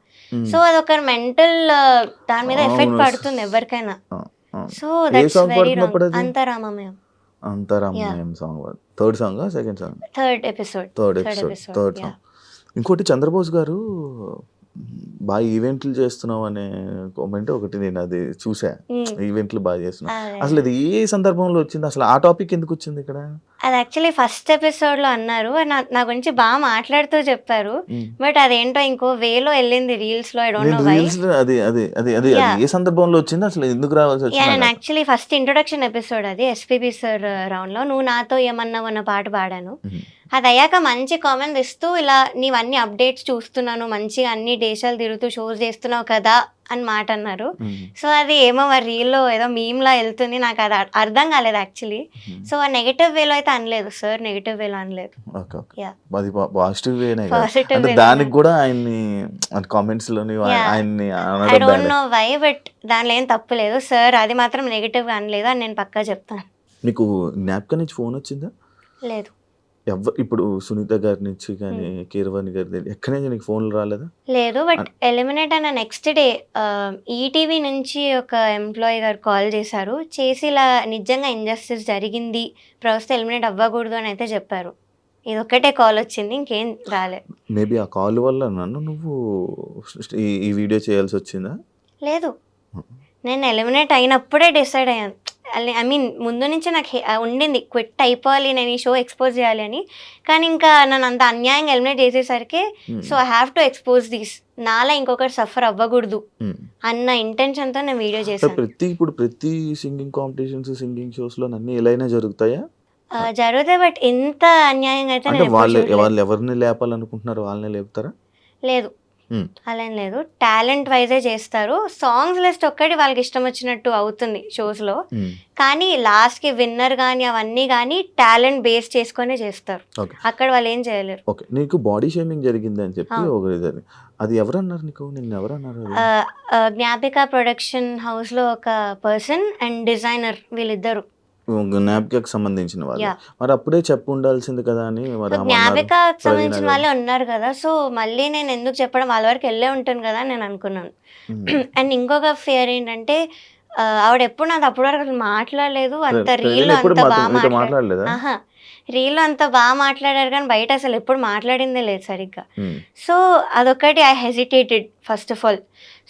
సో అదొక మెంటల్ దాని మీద ఎఫెక్ట్ పడుతుంది ఎవరికైనా. So that's very wrong. అంతరామమయం song, third song, second song, third episode. ఇంకోటి చంద్రబోస్ గారు బాగా ఈవెంట్లు చేస్తున్నావు అనే కామెంట్ ఒకటి నేను అది చూసా. ఈవెంట్లు బాగా చేస్తున్నావు, అసలు అది ఏ సందర్భంలో వచ్చింది? అసలు ఆ టాపిక్ ఎందుకు వచ్చింది ఇక్కడ? అది యాక్చువల్లీ ఫస్ట్ ఎపిసోడ్ లో అన్నారు, నా గురించి బాగా మాట్లాడుతూ చెప్పారు. బట్ అదేంటో ఇంకో వేలో వెళ్ళింది రీల్స్ లో. I don't know why. అది ఏ సందర్భంలో వచ్చింది, అసలు ఎందుకు రావాల్సి వచ్చింది? నేను యాక్చువల్లీ ఫస్ట్ ఇంట్రొడక్షన్ ఎపిసోడ్ అది ఎస్పీబీ సార్ రౌండ్ లో నువ్వు నాతో ఏమన్నావు అన్న పాట పాడాను. అది అయ్యాక మంచి కామెంట్ ఇస్తూ ఇలా నీవన్నీ అప్డేట్స్ చూస్తున్నాను, మంచిగా అన్ని దేశాలు తిరుగుతూ షోస్ చేస్తున్నావు కదా అని మాట అన్నారు. సో అది ఏమో మరి రీల్లో ఏదో మీమ్లా వెళ్తుంది, నాకు అది అర్థం కాలేదు యాక్చువల్లీ. సో ఆ నెగటివ్ వేలో అయితే అనలేదు సార్, నెగటివ్ వేలో అనలేదు. దానికి కూడా ఆయన్ని కామెంట్స్ లోని ఆయన్ని I don't know why, but దానిలో ఏం తప్పు లేదు సార్. అది మాత్రం నెగటివ్ గా అనలేదు అని నేను పక్కా చెప్తాను. మీకు జ్ఞాపకం నుంచి ఫోన్ వచ్చిందా? లేదు. ఇప్పుడు సునీత గారి నుంచి కానీ కీరవాణి గారి ఎక్కడి నుంచి నీకు ఫోన్లు రాలేదా? లేదు. బట్ ఎలిమినేట్ అయిన నెక్స్ట్ డే ఈటీవీ నుంచి ఒక ఎంప్లాయీ గారు కాల్ చేశారు. చేసి ఇలా నిజంగా ఇంజస్టిస్ జరిగింది, ప్రస్తుతం ఎలిమినేట్ అవ్వకూడదు అని అయితే చెప్పారు. ఇది ఒక్కటే కాల్ వచ్చింది, ఇంకేం రాలేదు. మేబీ ఆ కాల్ వల్ల నువ్వు ఈ వీడియో చేయాల్సి వచ్చిందా? లేదు, నేను ఎలిమినేట్ అయినప్పుడే డిసైడ్ అయ్యాను. ఐ మీన్ ముందు నుంచి నాకు ఉండింది క్విట్ అయిపోవాలి, నేను ఈ షో ఎక్స్పోజ్ చేయాలి అని. కానీ ఇంకా నన్ను అంత అన్యాయంగా ఎలిమినేట్ చేసేసరికి so I have to expose these, నాలా ఇంకొకటి సఫర్ అవ్వకూడదు అన్న ఇంటెన్షన్తో నేను వీడియో చేశాను. ఇప్పుడు ప్రతి సింగింగ్ కాంపిటీషన్స్, సింగింగ్ షోస్ లో అన్ని ఎలాగైనా జరుగుతాయా? జరుగుతాయి, బట్ ఎంత అన్యాయంగా అయితే వాళ్ళు ఎవరిని లేపాలనుకుంటున్నారు వాళ్ళని లేపుతారా? లేదు, అలా ఏం లేదు. టాలెంట్ వైజే చేస్తారు. సాంగ్స్ లిస్ట్ ఒక్కటి వాళ్ళకి ఇష్టం వచ్చినట్టు అవుతుంది షోస్ లో. కానీ లాస్ట్ కి విన్నర్ గానీ అవన్నీ గానీ టాలెంట్ బేస్ చేసుకునే చేస్తారు. అక్కడ వాళ్ళు ఏం చేయలేరు. ఓకే, నీకు బాడీ షేమింగ్ జరిగింది అని చెప్పి అది ఎవరన్నారు నీకు? నిన్ను ఎవరన్నారు? జ్ఞాపిక ప్రొడక్షన్ హౌస్ లో ఒక పర్సన్ అండ్ డిజైనర్, వీళ్ళిద్దరు జ్ఞాపికకు సంబంధించిన వాళ్ళు. యాహ్! మరి అప్పుడే చెప్పు ఉండాల్సింది కదా అని మరి సో, ఆమె అన్నారు. జ్ఞాపికకి ప్రవీణ సంబంధించిన గారు. వాళ్ళే ఉన్నారు కదా! సో, మళ్ళీ నేను ఎందుకు చెప్పడం వాళ్ళ వరకు ఎళ్ళే ఉంటాను కదా! అని నేను అనుకున్నాను. హ్మ్. అండ్ ఇంకొక ఫియర్ ఏంటంటే ఆవిడెప్పుడు నాతో అప్పటి వరకు అసలు మాట్లాడలేదు. అంత ప్రవీణ రీల్‌లో ఎప్పుడు అంత మీతో మాట్లాడ మాట్లాడలేదా? అహా! రీల్‌లో అంత మాట్లాడారు కానీ బయట అసలు ఎప్పుడు మాట్లాడిందే లేదు సరిగ్గా. హ్మ్. సో, అదొక్కటి I hesitated first of all.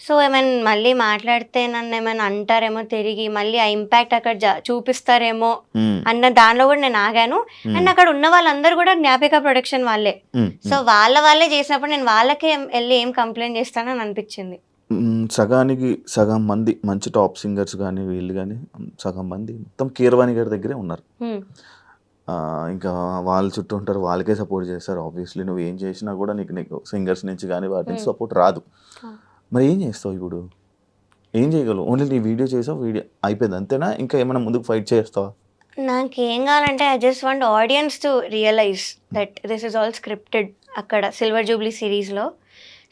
So, ఏమైనా మళ్ళీ మాట్లాడితే నన్నేమైనా అంటారేమో తిరిగి, మళ్ళీ ఆ ఇంపాక్ట్ అక్కడ చూపిస్తారేమో హ్మ్. అన్న దానిలో కూడా నేను ఆగాను. అండ్ అక్కడ ఉన్న వాళ్ళందరూ కూడా జ్ఞాపిక ప్రొడక్షన్ వాళ్ళే. హ్మ్. సో, వాళ్ళే చేసినప్పుడు నేను వాళ్ళకే ఎళ్లి ఏం కంప్లెయింట్ చేస్తానని అనిపించింది. సగానికి సగం మంది మంచి టాప్ సింగర్స్ గానీ, వీళ్ళు గానీ సగం మంది మొత్తం కీరవాణి గారి దగ్గరే ఉన్నారు. హ్మ్. ఇంకా వాళ్ళ చుట్టూ ఉంటారు. వాళ్ళకే సపోర్ట్ చేస్తారు. ఆబ్వియస్లీ నువ్వేం చేసినా కూడా నీకు సింగర్స్ నుంచి గానీ వాటి నుంచి సపోర్ట్ రాదు. మరి ఏం చేస్తావు ఇప్పుడు? ఏం చేయగలవు? ఓన్లీ నీ వీడియో చేసావు. వీడియో అయిపోయింది అంతేనా? ఇంకా ఏమైనా ముందుకు ఫైట్ చేస్తావా? నాకేం కావాలంటే I just want audience to realise that this is all scripted అక్కడ 'సిల్వర్ జూబ్లీ' సిరీస్‌లో.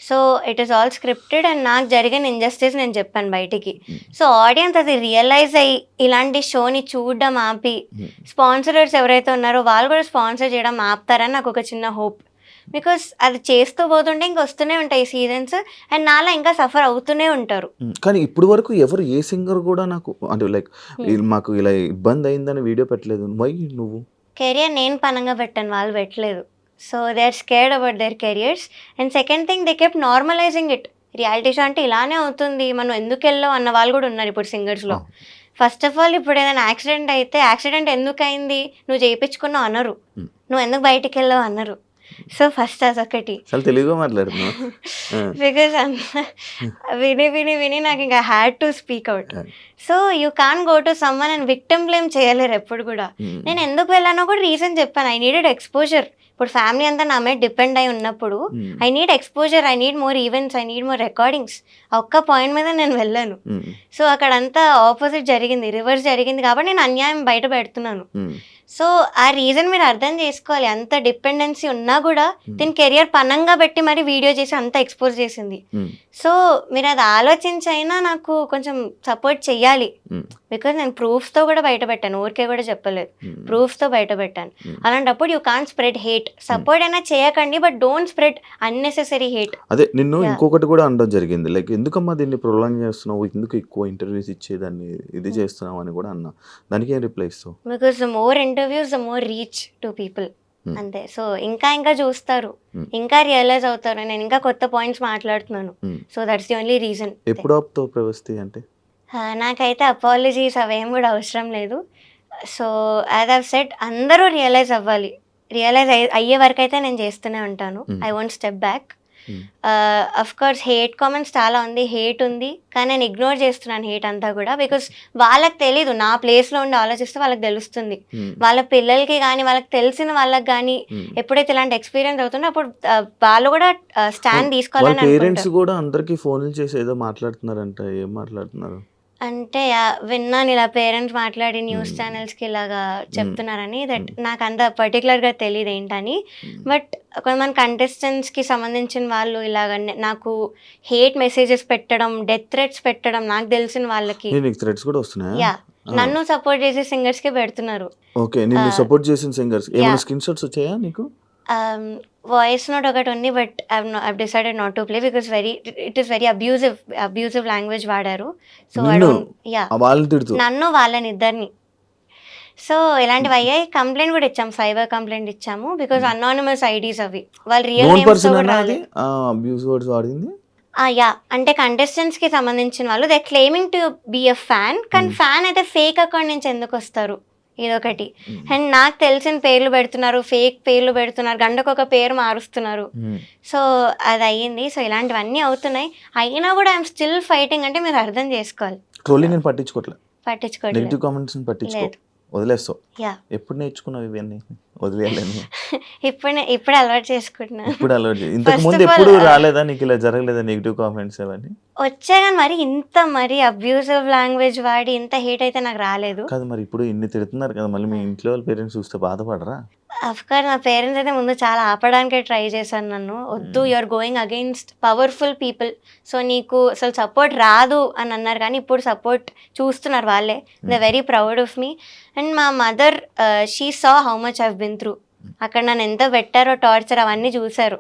So, it is all scripted and నాకు జరిగిన ఇన్‌జస్టిస్ నేను చెప్పాను బయటికి. సో, ఆడియన్స్ అది రియలైజ్ అయ్యి ఇలాంటి షోని చూడడం ఆపి స్పాన్సరర్స్ ఎవరైతే ఉన్నారో వాళ్ళు కూడా స్పాన్సర్ చేయడం ఆపుతారని నాకు ఒక చిన్న హోప్. బికాస్ అది చేస్తూ పోతుంటే ఇంక వస్తూనే ఉంటాయి సీజన్స్ అండ్ నాలా ఇంకా సఫర్ అవుతూనే ఉంటారు. కానీ ఇప్పుడు వరకు ఎవరు ఏ సింగర్ కూడా నాకు అంటే లైక్ మాకు ఇలా ఇబ్బంది అయిందని వీడియో పెట్టలేదు. వై నువ్వు? కెరియర్ నేను పనంగా పెట్టాను, వాళ్ళు పెట్టలేదు. So they are scared about their careers. And second thing they kept normalising it. Reality show అంటే ఇలానే అవుతుంది, మనం ఎందుకు వెళ్ళాం అన్న వాళ్ళు కూడా ఉన్నారు ఇప్పుడు సింగర్స్లో. ఫస్ట్ ఆఫ్ ఆల్ ఇప్పుడు ఏదైనా యాక్సిడెంట్ అయితే యాక్సిడెంట్ ఎందుకు అయింది, నువ్వు చేయించుకున్నావు అనరు, నువ్వు ఎందుకు బయటికి వెళ్ళావు అనరు. సో ఫస్ట్ అదొకటి. చాలా తెలుగుగా మాట్లాడుతున్నావు. బికాస్ విని నాకు ఇంకా had to speak out. So you can go to someone and victim blame చేయలేరు ఎప్పుడు కూడా. నేను ఎందుకు వెళ్ళానో కూడా రీజన్ చెప్పాను. I needed exposure. ఇప్పుడు ఫ్యామిలీ అంతా నా మీద డిపెండ్ అయి ఉన్నప్పుడు I need exposure, I need more events, I need more recordings. ఒక్క పాయింట్ మీద నేను వెళ్ళాను. సో అక్కడంతా ఆపోజిట్ జరిగింది, రివర్స్ జరిగింది కాబట్టి నేను అన్యాయం బయట పెడుతున్నాను. సో ఆ రీజన్ మీరు అర్థం చేసుకోవాలి. అంత డిపెండెన్సీ ఉన్నా కూడా దీని కెరియర్ పనంగా పెట్టి మరి వీడియో చేసి అంత ఎక్స్పోజ్ చేసింది. సో మీరు అది ఆలోచించైనా నాకు కొంచెం సపోర్ట్ చెయ్యాలి. బికాజ్ నేను ప్రూఫ్స్తో కూడా బయట పెట్టాను, ఊరికే కూడా చెప్పలేదు, ప్రూఫ్స్తో బయట పెట్టాను. అలాంటప్పుడు you can't spread hate. Support అయినా చేయకండి but don't spread unnecessary hate. అదే నిన్ను ఇంకొకటి కూడా అనడం జరిగింది, లైక్ ఎందుకమ్మా దీన్ని ప్రొలాంగ్ చేస్తున్నావు, ఎందుకు ఎక్కువ ఇంటర్వ్యూస్ ఇచ్చేదాన్ని ఇది చేస్తున్నావు అని కూడా అన్నా. దానికి ఏం రిప్లై ఇస్తావు? Because the more interviews the more reach to people. అంతే. సో ఇంకా చూస్తారు, ఇంకా రియలైజ్ అవుతారు, నేను ఇంకా కొత్త పాయింట్స్ మాట్లాడుతున్నాను. So that's the only reason. ఎప్పుడు ఆపుతావు ప్రవస్తి అంటే? నాకైతే అపాలజీస్ అవేం కూడా అవసరం లేదు. సో యాజ్ ఐవ్ సెడ్ అందరూ రియలైజ్ అవ్వాలి. రియలైజ్ అయ్యే వరకు అయితే నేను చేస్తూనే ఉంటాను. I won't step back. Of course hate comments చాలా ఉంది, హేట్ ఉంది, కానీ నేను ఇగ్నోర్ చేస్తున్నాను హేట్ అంతా కూడా. బికాస్ వాళ్ళకి తెలీదు, నా ప్లేస్లో ఉండి ఆలోచిస్తే వాళ్ళకి తెలుస్తుంది. వాళ్ళ పిల్లలకి కానీ వాళ్ళకి తెలిసిన వాళ్ళకి కానీ ఎప్పుడైతే ఇలాంటి ఎక్స్పీరియన్స్ అవుతుందో అప్పుడు వాళ్ళు కూడా స్టాండ్ తీసుకోవాలని పేరెంట్స్ కూడా అందరికీ ఫోన్లు చేసి ఏదో మాట్లాడుతున్నారంట. ఏం మాట్లాడుతున్నారు అంటే విన్నాను ఇలా పేరెంట్స్ మాట్లాడి న్యూస్ ఛానల్స్కి ఇలాగా చెప్తున్నారని. దట్ నాకు అంత పర్టికులర్గా తెలియదు ఏంటని. బట్ కొంతమంది కంటెస్టెంట్స్కి సంబంధించిన వాళ్ళు ఇలాగ నాకు హేట్ మెసేజెస్ పెట్టడం, డెత్ థ్రెట్స్ పెట్టడం నాకు తెలిసిన వాళ్ళకి. థ్రెట్స్ కూడా వస్తున్నాయా? యా, నన్ను సపోర్ట్ చేసే సింగర్స్కే పెడుతున్నారు. ఓకే, నిన్ను సపోర్ట్ చేసిన సింగర్స్ ఏమైనా స్క్రీన్ షాట్స్ వచ్చాయా నీకు? వాయిస్ నోట్ ఒకటి ఉంది but I decided not to play because it is very abusive language వాడారు. సో నన్ను వాళ్ళని ఇద్దరిని. సో ఇలాంటివి అయ్యాయి. కంప్లైంట్ కూడా ఇచ్చాము, సైబర్ కంప్లైంట్ ఇచ్చాము. బికాస్ అనానిమస్ ఐడీస్ అవి, వాళ్ళ రియల్ నేమ్స్ కూడా రాలేదు. యా, అంటే కంటెస్టెంట్స్కి సంబంధించిన వాళ్ళు they claiming to be a fan, కానీ ఫ్యాన్ అయితే ఫేక్ అకౌంట్ నుంచి ఎందుకు వస్తారు, ఇదొకటి. అండ్ నాకు తెలిసిన పేర్లు పెడుతున్నారు, ఫేక్ పేర్లు పెడుతున్నారు, గంటకొక పేరు మారుస్తున్నారు. సో అది అయ్యింది. సో ఇలాంటివన్నీ అవుతున్నాయి. అయినా కూడా ఐఎమ్ స్టిల్ ఫైటింగ్. అంటే మీరు అర్థం చేసుకోవాలి. ట్రోలింగ్ పట్టించుకోవట్లేదు, పట్టించుకోవట్లేదు, వదిలేస్తావు. ఎప్పుడు నేర్చుకున్నావు ఇవన్నీ వదిలేయాలని? ఇప్పుడు అలవాటు చేసుకుంటున్నా. ఇప్పుడు అలవాటు. ఇంతకు ముందు ఎప్పుడు రాలేదా నీకు ఇలా జరగలేదా నెగిటివ్ కామెంట్స్ అవన్నీ? వచ్చాయి కానీ మరి అబ్యూజివ్ లాంగ్వేజ్ వాడి ఇంత హేట్ అయితే నాకు రాలేదు. కాదు మరి ఇప్పుడు ఇన్ని తిడుతున్నారు కదా, మళ్ళీ మీ ఇంట్లో వాళ్ళ పేరెంట్స్ చూస్తే బాధపడరా? అఫ్కోర్స్ నా పేరెంట్స్ అయితే ముందు చాలా ఆపడానికే ట్రై చేశాను నన్ను. వద్దు, you are going against powerful people, so నీకు అసలు సపోర్ట్ రాదు అని అన్నారు. కానీ ఇప్పుడు సపోర్ట్ చూస్తున్నారు వాళ్ళే. They very proud of me. And మా mother, she saw how much I've been through. అక్కడ నన్ను ఎంత పెట్టారో, టార్చర్ అవన్నీ చూశారు.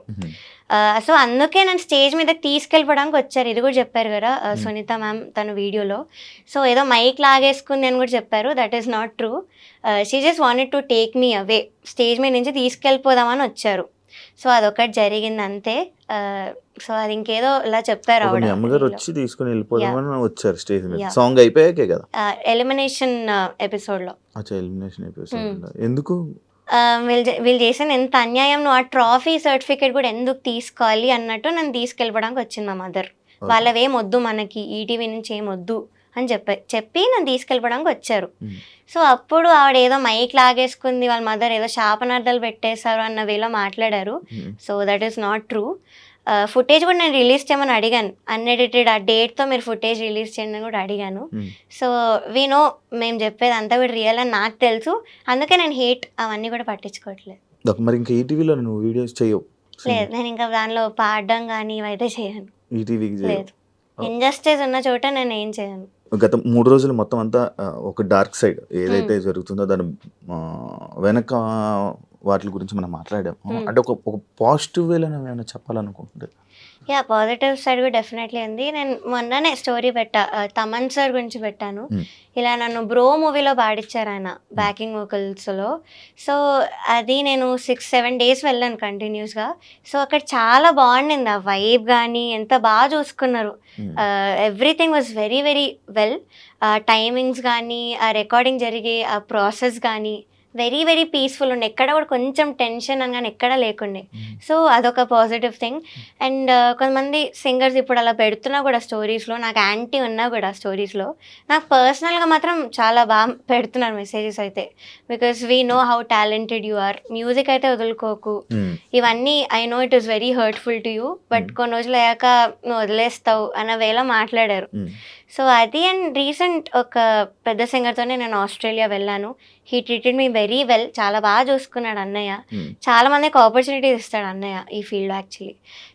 సో అందుకే నన్ను స్టేజ్ మీదకి తీసుకెళ్ళిపోవడానికి వచ్చారు. ఇది కూడా చెప్పారు కదా సునీత మ్యామ్ తన వీడియోలో. సో ఏదో మైక్ లాగేసుకుంది అని కూడా చెప్పారు. That is not true. She just wanted to take me away, stage మీద నుంచి తీసుకెళ్ళిపోదామని వచ్చారు. సో అదొకటి జరిగింది అంతే. సో అది ఇంకేదో ఇలా చెప్పారు ఆవిడ. మీ అమ్మగారు వచ్చి తీసుకుని వెళ్ళిపోదామని వచ్చారు స్టేజ్ మీద. సాంగ్ అయిపోయాకే కదా, ఎలిమినేషన్ ఎపిసోడ్లో. అచ్చా, ఎలిమినేషన్ ఎపిసోడ్. ఎందుకు వీళ్ళు చేసిన ఎంత అన్యాయం, నువ్వు ఆ ట్రాఫీ సర్టిఫికేట్ కూడా ఎందుకు తీసుకోవాలి అన్నట్టు నన్ను తీసుకెళ్ళిపోవడానికి వచ్చింది మా మదర్. వాళ్ళవేం వద్దు మనకి, ఈటీవీ నుంచి ఏం వద్దు అని చెప్పి నన్ను తీసుకెళ్ళిపోవడానికి వచ్చారు. సో అప్పుడు ఆవిడ ఏదో మైక్ లాగేసుకుంది, వాళ్ళ మదర్ ఏదో శాపనార్థాలు పెట్టేశారు అన్న వేలో మాట్లాడారు. So that is not true. Footage కూడా నేను రిలీజ్ చేయమని అడిగాను, అన్ఎడిటెడ్ ఆ డేట్తో మీరు ఫుటేజ్ రిలీజ్ చేయండి అని కూడా అడిగాను. సో వీ నో, మేము చెప్పేది అంతా కూడా రియల్ అని నాకు తెలుసు. అందుకే నేను హేట్ అవన్నీ కూడా పట్టించుకోవట్లేదు. మరి ఇంకా ఈటీవీలో నువ్వు వీడియోస్ చేయవు? లేదు, నేను ఇంకా దానిలో పాడడం కానీ ఇవైతే చేయను. ఈటీవీకి లేదు, ఇంజస్టిస్ ఉన్న చోట నేను ఏం చేయను. గత 3 రోజులు మొత్తం అంతా ఒక డార్క్ సైడ్ ఏదైతే జరుగుతుందో దాని వెనక వాటి గురించి మనం మాట్లాడాము. అంటే ఒక పాజిటివ్ వేలో ఏమైనా చెప్పాలనుకుంటుంటే? యా, పాజిటివ్ సైడ్ కూడా డెఫినెట్లీ ఉంది. నేను మొన్ననే స్టోరీ పెట్టా, తమన్ సార్ గురించి పెట్టాను. ఇలా నన్ను బ్రో మూవీలో పాడించారు ఆయన బ్యాకింగ్ వోకల్స్లో. సో అది నేను 6-7 డేస్ వెళ్ళాను కంటిన్యూస్గా. సో అక్కడ చాలా బాగుండింది, ఆ వైబ్ కానీ ఎంత బాగా చూసుకున్నారు. Everything was very very well. Timings కానీ, ఆ రికార్డింగ్ జరిగే ఆ ప్రాసెస్ కానీ వెరీ వెరీ పీస్ఫుల్ ఉండే. ఎక్కడ కూడా కొంచెం టెన్షన్ అని కానీ ఎక్కడా లేకుండే. సో అదొక పాజిటివ్ థింగ్. అండ్ కొంతమంది సింగర్స్ ఇప్పుడు అలా పెడుతున్నా కూడా స్టోరీస్లో, నాకు యాంటీ ఉన్నా కూడా స్టోరీస్లో, నాకు పర్సనల్గా మాత్రం చాలా బాగా పెడుతున్నారు మెసేజెస్ అయితే. Because we know how talented you are, music అయితే వదులుకోకు, ఇవన్నీ I know it is very hurtful to you, but కొన్ని రోజులు అయ్యాక నువ్వు వదిలేస్తావు అన్న వేళ మాట్లాడారు. సో అది. అండ్ రీసెంట్ ఒక పెద్ద సింగర్తోనే నేను ఆస్ట్రేలియా వెళ్ళాను. He treated me very well, చాలా బాగా చూసుకున్నాడు అన్నయ్య. చాలా మందికి ఆపర్చునిటీస్ ఇస్తాడు అన్నయ్య ఈ field actually.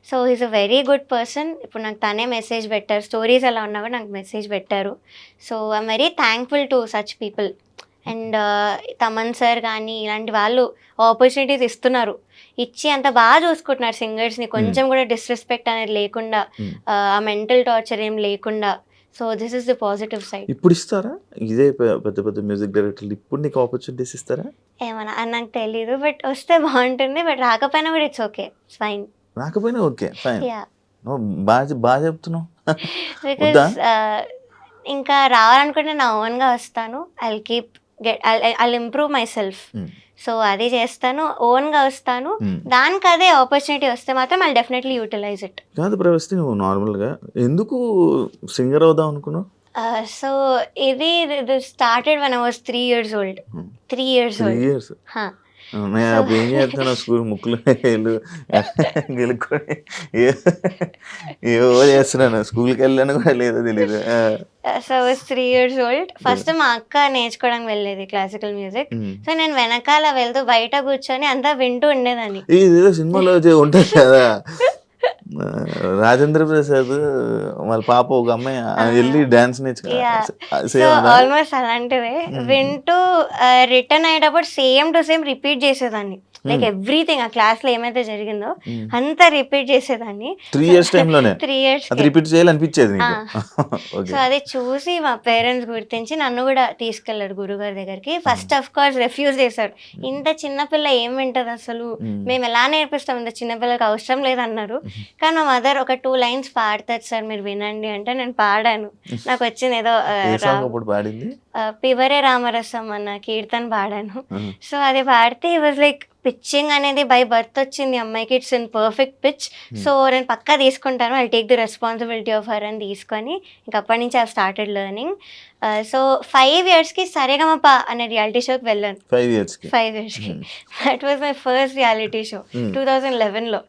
So he's a very good person. ఇప్పుడు నాకు తనే మెసేజ్ పెట్టారు, స్టోరీస్ ఎలా ఉన్నా కూడా నాకు మెసేజ్ పెట్టారు. So I'm very thankful to such people. And Thaman sir కానీ ఇలాంటి వాళ్ళు ఆపర్చునిటీస్ ఇస్తున్నారు, ఇచ్చి అంత బాగా చూసుకుంటున్నారు సింగర్స్ని. కొంచెం కూడా డిస్రెస్పెక్ట్ అనేది లేకుండా, ఆ మెంటల్ టార్చర్ ఏం లేకుండా. So this is the positive side. ఇప్పుడు ఇస్తారా ఇదే పెద్ద పెద్ద మ్యూజిక్ డైరెక్టర్లు ఇప్పుడు నీకు ఆపర్చునిటీస్ ఇస్తారా? ఏమన్నా నాకు తెలీదు, బట్ వస్తే బాగుంటుంది. బట్ రాకపోయినా కూడా ఇట్స్ ఓకే, ఫైన్. రాకపోయినా ఓకే, ఫైన్. బాగా చెప్తున్నావు. బికాస్ ఇంకా రావాలనుకుంటే నా ఓన్గా వస్తాను. I'll improve my self. So అది చేస్తాను, ఓన్గా వస్తాను. దానికి అదే ఆపర్చునిటీ వస్తే మాత్రం ఐల్ డెఫినెట్లీ యూటిలైజ్ ఇట్. కాదు ప్రవస్తి, నువ్వు నార్మల్గా ఎందుకు సింగర్ అవుదాం అనుకున్నావు? సో ఇది started when I was 3 years old. 3 years old. అప్పుడు ఏం చేస్తాను, స్కూల్ ముక్కులు గెలుక్కొని ఏవో చేస్తున్నాను, స్కూల్కి వెళ్ళాను కూడా లేదో తెలీదు. So I was 3 years old. First మా అక్క నేర్చుకోవడానికి వెళ్ళేది క్లాసికల్ మ్యూజిక్. సో నేను వెనకాల వెళ్తూ బయట కూర్చొని అంతా వింటూ ఉండేదాన్ని. ఇదేదో సినిమాలో ఉంటుంది కదా, రాజేంద్ర ప్రసాద్ వాళ్ళ పాప ఒక అమ్మాయి వెళ్ళి డాన్స్ నేర్చుకో, ఆల్మోస్ట్ అలాంటివే వింటూ రిటర్న్ అయ్యేటప్పుడు సేమ్ టు సేమ్ రిపీట్ చేసేదాన్ని. లైక్ ఎవ్రీథింగ్ ఆ క్లాస్ లో ఏమైతే జరిగిందో అంతా రిపీట్ చేసేదాన్ని. 3 years టైంలోనే 3 years రిపీట్ చేయాలనిపించేది. సో అది చూసి మా పేరెంట్స్ గుర్తించి నన్ను కూడా తీసుకెళ్లారు గురుగారి దగ్గరికి. ఫస్ట్ ఆఫ్ కోర్స్ రిఫ్యూజ్ చేశారు. ఇంత చిన్నపిల్ల ఏం వింటది అసలు, మేము ఎలా నేర్పిస్తాం, ఇంత చిన్నపిల్లకి అవసరం లేదన్నారు. కానీ మా మదర్ ఒక 2 lines పాడతారు సార్ మీరు వినండి అంటే నేను పాడాను. నాకు వచ్చింది ఏదో పివరే రామరసం అన్న కీర్తన పాడాను. సో అది పాడితే ఈ వాజ్ లైక్ పిచ్చింగ్ అనేది బై బర్త్ వచ్చింది అమ్మాయికి, it's in perfect pitch. So నేను పక్కా తీసుకుంటాను, I take the responsibility of her అని తీసుకొని ఇంక అప్పటి నుంచి ఐ స్టార్టెడ్ లెర్నింగ్. సో 5 yearsకి సరేగమప అనే రియాలిటీ షోకి వెళ్ళాను. 5 yearsకి 5 yearsకి that was my first reality show 2011లో.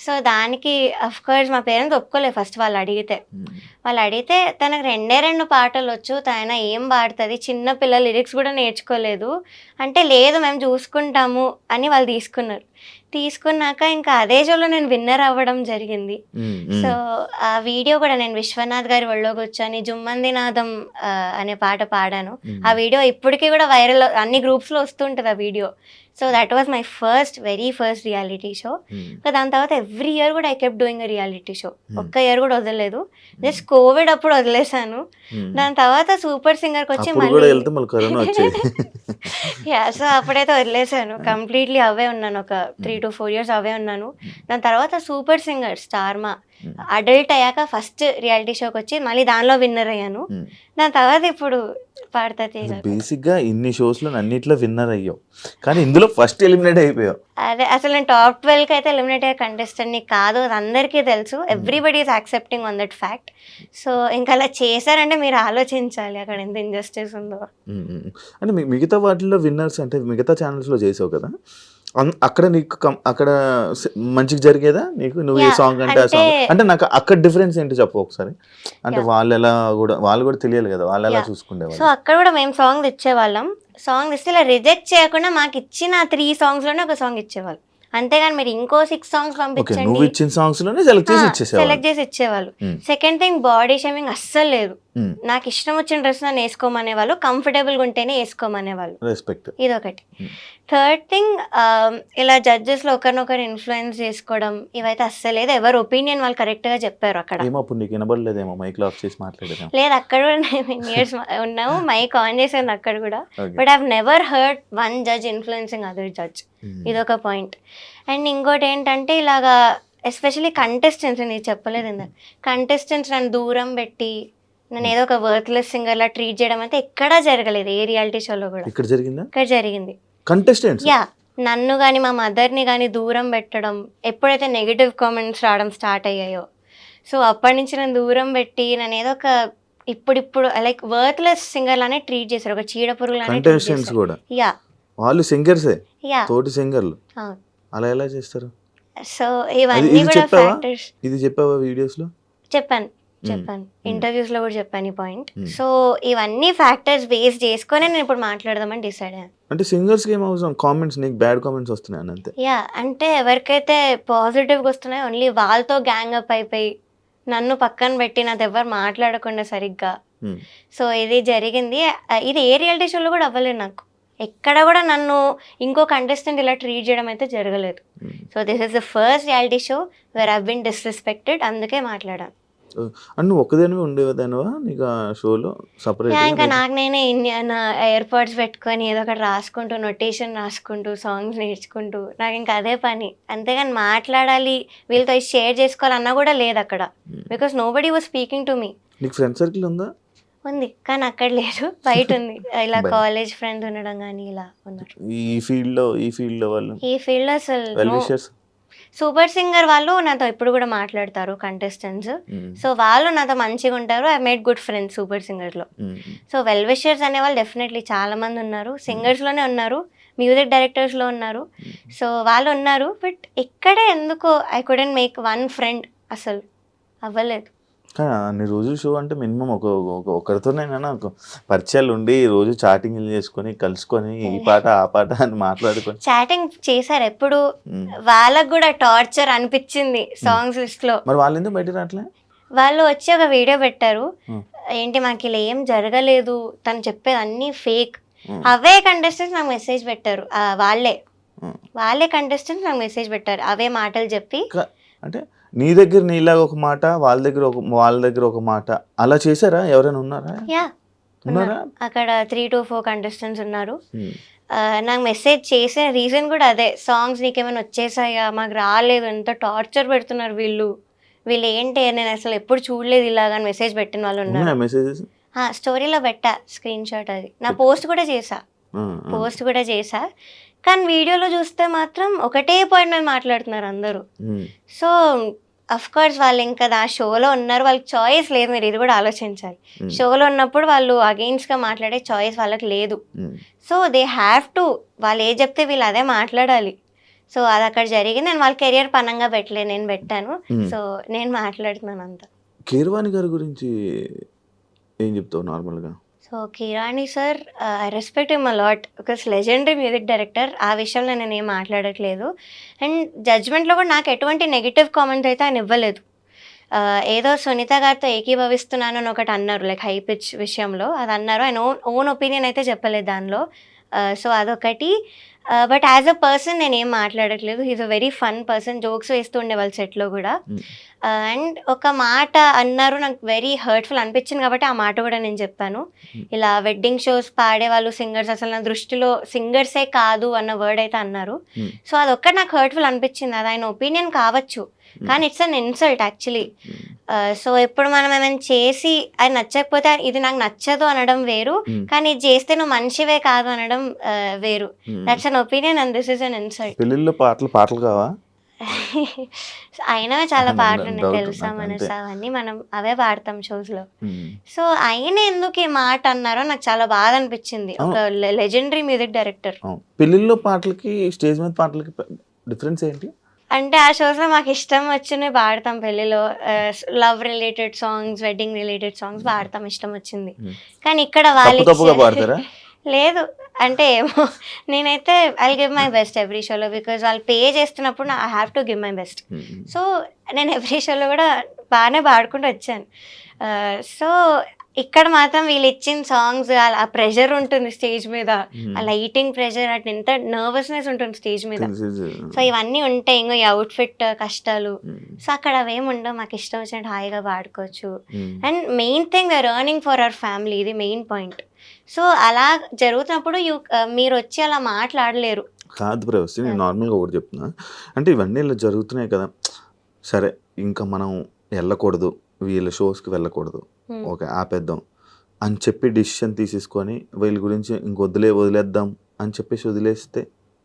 సో దానికి అఫ్ కోర్స్ మా పేరెంట్స్ ఒప్పుకోలేదు ఫస్ట్. వాళ్ళు అడిగితే తనకు 2 పాటలు వచ్చు, తన ఏం పాడుతుంది, చిన్న పిల్లల లిరిక్స్ కూడా నేర్చుకోలేదు అంటే, లేదు మేము చూసుకుంటాము అని వాళ్ళు తీసుకున్నాక ఇంకా అదే షోలో నేను విన్నర్ అవ్వడం జరిగింది. సో ఆ వీడియో కూడా నేను విశ్వనాథ్ గారి ఒళ్ళో కూర్చొని జుమ్మంది నాదం అనే పాట పాడాను. ఆ వీడియో ఇప్పటికీ కూడా వైరల్, అన్ని గ్రూప్స్లో వస్తుంటుంది ఆ video. So that was my very first reality show. దాని తర్వాత ఎవ్రీ ఇయర్ కూడా I kept doing a reality show. ఒక్క ఇయర్ కూడా వదలలేదు. జస్ట్ కోవిడ్ అప్పుడు వదిలేసాను. దాని తర్వాత సూపర్ సింగర్కి వచ్చి మళ్ళీ సో అప్పుడైతే వదిలేసాను కంప్లీట్లీ. అవే ఉన్నాను ఒక 3 to 4 years అవే ఉన్నాను. దాని తర్వాత సూపర్ సింగర్ స్టార్మా అడల్ట్ అయ్యాక ఫస్ట్ రియాలిటీ షోకి వచ్చి మళ్ళీ దానిలో విన్నర్ అయ్యాను. దాని తర్వాత ఇప్పుడు పాడతా బేసిక్ గా ఇన్ని షోస్ లో అన్నిట్లో విన్నర్ అయ్యావు, కానీ ఇందులో ఫస్ట్ ఎలిమినేట్ అయిపోయావు. అదే అసలు నేను టాప్ 12కి అయితే ఎలిమినేట్ అయ్యే కంటెస్టెంట్ని కాదు, అది అందరికీ తెలుసు. Everybody is accepting on that fact. So ఇంకా అలా చేశారంటే మీరు ఆలోచించాలి అక్కడ ఎంత ఇంజస్టిస్ ఉందో. అంటే మిగతా వాటిల్లో విన్నర్స్ అంటే మిగతా ఛానల్స్ లో చేసావు కదా, అక్కడ నీకు అక్కడ మంచిగా జరిగేదా నీకు? నువ్వు ఏ సాంగ్ అంటే ఆ సాంగ్ అంటే నాకు అక్కడ డిఫరెన్స్ ఏంటో చెప్పు ఒకసారి. అంటే వాళ్ళు కూడా తెలియాలి కదా, వాళ్ళు ఎలా చూసుకునేవాళ్ళు. సో అక్కడ కూడా మేము సాంగ్ ఇచ్చేవాళ్ళం. సాంగ్ ఇస్తే ఇలా రిజెక్ట్ చేయకుండా మాకు ఇచ్చిన 3 songs-లోనే ఒక సాంగ్ ఇచ్చేవాళ్ళు. అంతేగాని మీరు ఇంకో 6 songs పంపించండి, నువ్వు ఇచ్చిన సాంగ్స్ లోనే సెలెక్ట్ చేసి ఇచ్చేవాళ్ళు. సెకండ్ థింగ్, బాడీ షేమింగ్ అస్సలు లేదు. నాకు ఇష్టం వచ్చిన డ్రెస్ నన్ను వేసుకోమనేవాళ్ళు, కంఫర్టబుల్గా ఉంటేనే వేసుకోమనేవాళ్ళు. రెస్పెక్ట్. ఇదొకటి. థర్డ్ థింగ్, ఇలా జడ్జెస్లో ఒకరినొకరు ఇన్ఫ్లుయెన్స్ చేసుకోవడం ఇవైతే అస్సలు లేదు. ఎవరు ఒపీనియన్ వాళ్ళు కరెక్ట్గా చెప్పారు అక్కడ. లేదు, అక్కడ కూడా నేను ఇయర్స్ ఉన్నాము, మైక్ ఆన్ చేసాను అక్కడ కూడా. But I never heard one judge influencing other judge. ఇదొక పాయింట్. అండ్ ఇంకోటి ఏంటంటే ఇలాగా ఎస్పెషలీ కంటెస్టెంట్స్, నేను చెప్పలేదు ఇందాక, కంటెస్టెంట్స్ నన్ను దూరం పెట్టి నేను ఏదో ఒక వర్త్లెస్ సింగర్ లా ట్రీట్ చేయడం అయితే ఎక్కడా జరగలేదు ఏ రియాలిటీ షోలో కూడా. ఇక్కడ జరిగింది. యా, నన్ను కానీ మా మదర్ని కానీ దూరం పెట్టడం, ఎప్పుడైతే నెగిటివ్ కామెంట్స్ రావడం స్టార్ట్ అయ్యాయో, సో అప్పటి నుంచి నన్ను దూరం పెట్టి నన్ను ఏదో ఒక ఇప్పుడు లైక్ వర్త్లెస్ సింగర్ లానే ట్రీట్ చేశారు, ఒక చీడ పురుగు లానే. యా, వాళ్ళు సింగర్సే, తోటి సింగర్లు అలా ఎలా చేస్తారు? సో ఇవన్నీ కూడా ఫ్యాక్టర్స్. ఇది చెప్పావా వీడియోస్ లో? చెప్పాను ఇంటర్వ్యూస్లో కూడా చెప్పాను ఈ పాయింట్. సో ఇవన్నీ ఫ్యాక్టర్స్ బేస్ చేసుకొని నేను ఇప్పుడు మాట్లాడదామని డిసైడ్ అయ్యాను. అంటే సింగర్స్కి ఏం అవసరం, కామెంట్స్ నీకు బ్యాడ్ కామెంట్స్ వస్తున్నాయి అంతే. యా, అంటే ఎవరికైతే పాజిటివ్గా వస్తున్నాయో ఓన్లీ వాళ్ళతో గ్యాంగ్ అప్ అయిపోయి నన్ను పక్కన పెట్టి నాతో ఎవరు మాట్లాడకుండా సరిగ్గా. సో ఇది జరిగింది. ఇది ఏ రియాలిటీ షోలో కూడా అవ్వలేదు నాకు. ఎక్కడ కూడా నన్ను ఇంకో కంటెస్టెంట్ ఇలా ట్రీట్ చేయడం అయితే జరగలేదు. So this is the first reality show where I been disrespected. అందుకే మాట్లాడాను. నువ్వు ఒక్కదానివే ఉండేదానివా నీకు ఆ షోలో సపరేట్? ఇంకా నాకు నేనే నా ఎయిర్పాడ్స్ పెట్టుకొని ఏదో ఒకటి రాసుకుంటూ, నొటేషన్ రాసుకుంటూ, సాంగ్స్ నేర్చుకుంటూ, నాకు ఇంకా అదే పని. అంతేగాని మాట్లాడాలి, వీళ్ళతో షేర్ చేసుకోవాలన్నా కూడా లేదు అక్కడ. Because nobody was speaking to me. నీకు ఫ్రెండ్ సర్కిల్ ఉందా? ఉంది, కానీ అక్కడ లేదు, బయట ఉంది. ఇలా కాలేజ్ ఫ్రెండ్స్ ఉండడం కానీ ఇలా ఉన్నారు. ఈ ఫీల్డ్లో వాళ్ళు అసలు సూపర్ సింగర్ వాళ్ళు నాతో ఇప్పుడు కూడా మాట్లాడతారు కంటెస్టెంట్స్. సో వాళ్ళు నాతో మంచిగా ఉంటారు. I made good friends super సింగర్లో. సో వెల్ విషర్స్ అనే వాళ్ళు డెఫినెట్లీ చాలా మంది ఉన్నారు. సింగర్స్లోనే ఉన్నారు, మ్యూజిక్ డైరెక్టర్స్లో ఉన్నారు. సో వాళ్ళు ఉన్నారు. బట్ ఇక్కడే ఎందుకో I couldn't make one friend, అసలు అవ్వలేదు. కానీ అన్ని రోజులు షో అంటే మినిమం ఒకరితోనైనా పరిచయాలు ఉండి రోజు చాటింగ్ చేసుకొని కలుసుకొని ఈ పాట ఆ పాట అని మాట్లాడుకొని. చాటింగ్ చేశారు ఎప్పుడు, వాళ్ళకు కూడా టార్చర్ అనిపించింది సాంగ్స్ లిస్ట్ లో. మరి వాళ్ళు ఎందుకు బయట రావట్లే? వాళ్ళు వచ్చి ఒక వీడియో పెట్టారు, ఏంటి మాకు ఇలా ఏం జరగలేదు, తను చెప్పేది అన్ని ఫేక్. అవే కంటెస్టెంట్స్ నాకు మెసేజ్ పెట్టారు, వాళ్ళే కంటెస్టెంట్స్ నాకు మెసేజ్ పెట్టారు అవే మాటలు చెప్పి. అంటే నీ దగ్గర నీలాగా ఒక మాట, వాళ్ళ దగ్గర ఒక మాట, అలా చేశారా? ఎవరైనా ఉన్నారా? అక్కడ 3 to 4 కంటెస్టెంట్స్ ఉన్నారు. నాకు మెసేజ్ చేసిన రీజన్ కూడా అదే, సాంగ్స్ నీకేమైనా వచ్చేసాయా, మాకు రాలేదు, ఎంత టార్చర్ పెడుతున్నారు వీళ్ళు ఏంటి, నేను అసలు ఎప్పుడు చూడలేదు ఇలాగా మెసేజ్ పెట్టిన వాళ్ళు ఉన్నారు. స్టోరీలో పెట్టా స్క్రీన్ షాట్, అది నా పోస్ట్ కూడా చేసా. కానీ వీడియోలో చూస్తే మాత్రం ఒకటే పాయింట్ మీద మాట్లాడుతున్నారు అందరూ. సో అఫ్ కోర్స్ వాళ్ళు ఇంకా ఆ షోలో ఉన్నారు, వాళ్ళకి చాయిస్ లేదు, మీరు ఇది కూడా ఆలోచించాలి. షోలో ఉన్నప్పుడు వాళ్ళు అగెయిన్స్ట్గా మాట్లాడే చాయిస్ వాళ్ళకి లేదు. సో దే హ్యావ్ టు, వాళ్ళు ఏ చెప్తే వీళ్ళు అదే మాట్లాడాలి. సో అది అక్కడ జరిగింది. నేను వాళ్ళ కెరియర్ పనంగా పెట్టలేదు, నేను పెట్టాను. సో నేను మాట్లాడుతున్నాను అంత. కీరవాణి గారి గురించి ఏం చెప్తావు నార్మల్గా? So Keeravani sir, I respect him a lot because legendary music director. ఆ విషయంలో నేను ఏం మాట్లాడట్లేదు. అండ్ జడ్జ్మెంట్లో కూడా నాకు ఎటువంటి నెగిటివ్ కామెంట్ అయితే ఆయన ఇవ్వలేదు. ఏదో సునీత గారితో ఏకీభవిస్తున్నాను అని ఒకటి అన్నారు, లైక్ హై పిచ్ విషయంలో అది అన్నారు. ఆయన ఓన్ ఒపీనియన్ అయితే చెప్పలేదు దానిలో. సో అదొకటి. బట్ యాజ్ అ పర్సన్ నేను ఏం మాట్లాడట్లేదు. He's a very fun person, jokes వేస్తూ ఉండేవాళ్ళు సెట్లో కూడా. అండ్ ఒక మాట అన్నారు, నాకు వెరీ హర్ట్ఫుల్ అనిపించింది కాబట్టి ఆ మాట కూడా నేను చెప్పాను. ఇలా వెడ్డింగ్ షోస్ పాడేవాళ్ళు సింగర్స్ అసలు నా దృష్టిలో సింగర్సే కాదు అన్న వర్డ్ అయితే అన్నారు. సో అదొక్కటి నాకు హర్ట్ఫుల్ అనిపించింది. అది ఆయన ఒపీనియన్ కావచ్చు, కానీ it's an insult actually. So ఇప్పుడు మనం ఏమైనా చేసి అది నచ్చకపోతే ఇది నాకు నచ్చదు అనడం వేరు, కానీ ఇది చేస్తే నువ్వు మనిషివే కాదు అనడం వేరు. That's an opinion and this is an insult. పెళ్ళిళ్ళలో పాటలు కావా? అయినా చాలా పాటలు ఉన్నాయి, తెలుసా మనసా అవన్నీ మనం అవే పాడతాం షోస్ లో. సో ఆయన ఎందుకు ఈ మాట అన్నారో నాకు చాలా బాధ అనిపించింది. ఒక లెజెండరీ మ్యూజిక్ డైరెక్టర్. పెళ్ళిళ్ళలో పాటలకి స్టేజ్ మీద పాటలకి డిఫరెన్స్ ఏంటి అంటే ఆ షోస్ లో మాకు ఇష్టం వచ్చినవి పాడతాం. పెళ్లిలో love related songs, wedding related songs పాడతాం ఇష్టం వచ్చింది. కానీ ఇక్కడ వాళ్ళు లేదు అంటే ఏమో, నేనైతే I give my best every షోలో, బికాజ్ వాళ్ళు పే చేస్తున్నప్పుడు I have to give my best. So నేను ఎవ్రీ షోలో కూడా బాగానే పాడుకుంటూ వచ్చాను. సో ఇక్కడ మాత్రం వీళ్ళు ఇచ్చిన సాంగ్స్, ఆ ప్రెషర్ ఉంటుంది స్టేజ్ మీద, ఆ లైటింగ్ ప్రెషర్, అటు ఎంత నర్వస్నెస్ ఉంటుంది స్టేజ్ మీద. సో ఇవన్నీ ఉంటాయి, ఇంకో ఈ అవుట్ఫిట్ కష్టాలు. సో అక్కడ అవేమి ఉండవు, మాకు ఇష్టం వచ్చినట్టు హాయిగా పాడుకోవచ్చు. And main thing we're earning for our family, ఇది మెయిన్ పాయింట్. సో అలా జరుగుతున్నప్పుడు మీరు వచ్చి అలా మాట్లాడలేరు. కాదు ప్రవస్తి, నేను నార్మల్గా ఒకటి చెప్తున్నా, అంటే ఇవన్నీ ఇలా జరుగుతున్నాయి కదా, సరే ఇంకా మనం వెళ్ళకూడదు, వీళ్ళ షోస్కి వెళ్ళకూడదు, ఓకే ఆపేద్దాం అని చెప్పి డిసిషన్ తీసేసుకొని వీళ్ళ గురించి వదిలేద్దాం అని చెప్పేసి వదిలేస్తే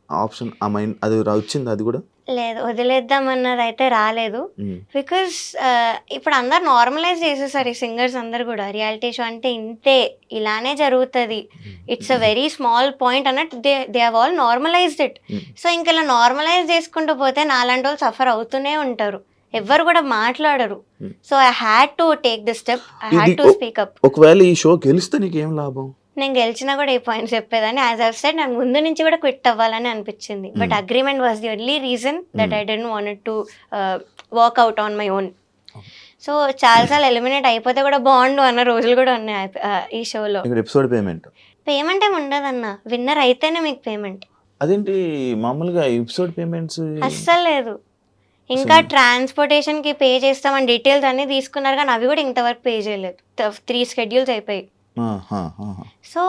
ఆప్షన్ ఆ మైండ్ అది వచ్చింది? అది కూడా లేదు, వదిలేద్దాం అన్నది అయితే రాలేదు. బికాస్ ఇప్పుడు అందరు నార్మలైజ్ చేసేసారు, ఈ సింగర్స్ అందరు కూడా రియాలిటీ షో అంటే ఇంతే, ఇలానే జరుగుతుంది, it's a very small point అన్నట్టు they have all normalized it. So ఇంక ఇలా నార్మలైజ్ చేసుకుంటూ పోతే నాలాంటి వాళ్ళు సఫర్ అవుతూనే ఉంటారు, ఎవ్వరు కూడా మాట్లాడరు. So I had to take the step, I had to speak up. ఒకవేళ ఈ షో గెలిస్తే నీకేం లాభం? నేను గెలిచినా కూడా ఈ పాయింట్ చెప్పేదాన్ని. యాజ్ ఐ సెడ్, నాకు ముందు నుంచి కూడా క్విట్ అవ్వాలని అనిపించింది, but agreement was the only reason that I don't want to work out on my own. So చాలాసార్లు ఎలిమినేట్ అయిపోతే కూడా బాగుండు అన్న రోజులు కూడా ఉన్నాయి ఈ షోలో. ఎపిసోడ్ పేమెంట్ ఏమి ఉండదన్న, విన్నర్ అయితేనే మీకు పేమెంట్. అదేంటి మామూలుగా ఎపిసోడ్ పేమెంట్స్ అస్సలు లేదు. ఇంకా ట్రాన్స్పోర్టేషన్కి పే చేస్తామని డీటెయిల్స్ అన్నీ తీసుకున్నారు, కానీ అవి కూడా ఇంతవరకు పే చేయలేదు. 3 schedules అయిపోయి. సో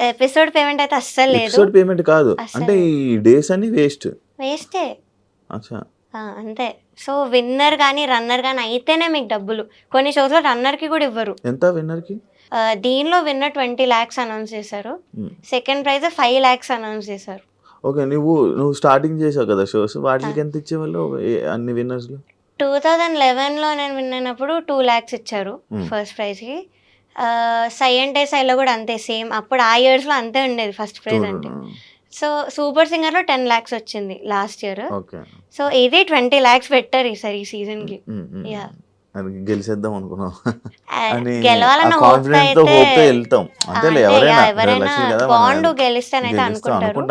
ఎపిసోడ్ పేమెంట్ అయితే అస్సలు లేదు. ఎపిసోడ్ పేమెంట్ కాదు అంటే ఈ డేస్ అన్ని వేస్టే. అచ్చా, అంతే. సో విన్నర్ కానీ రన్నర్ కానీ అయితేనే మీకు డబ్బులు. కొన్ని షోస్లో రన్నర్కి కూడా ఇవ్వరు. ఎంత విన్నర్కి? దీనిలో విన్నర్ 20 lakhs అనౌన్స్ చేశారు, సెకండ్ ప్రైజ్ 5 lakhs అనౌన్స్ చేశారు. ఓకే, నువ్వు స్టార్టింగ్ చేసావు కదా షోస్, వాటికి ఎంత ఇచ్చేవాళ్ళు అన్ని విన్నర్స్లో? 2011లో నేను విన్ అయినప్పుడు 2 lakhs ఇచ్చారు ఫస్ట్ ప్రైజ్కి. సై అంటే సైలో కూడా అంతే, సేమ్. అప్పుడు ఆ ఇయర్స్లో అంతే ఉండేది ఫస్ట్ ప్రైజ్ అంటే. సో సూపర్ సింగర్లో 10 lakhs వచ్చింది లాస్ట్ ఇయర్. సో ఇది 20 lakhs పెట్టారు ఈసారి ఈ సీజన్కి. యా, గెలిచేద్దాం అనుకున్నాం, గెలవాలన్న ఎవరైనా బాండ్ గెలిస్తానైతే అనుకుంటారు.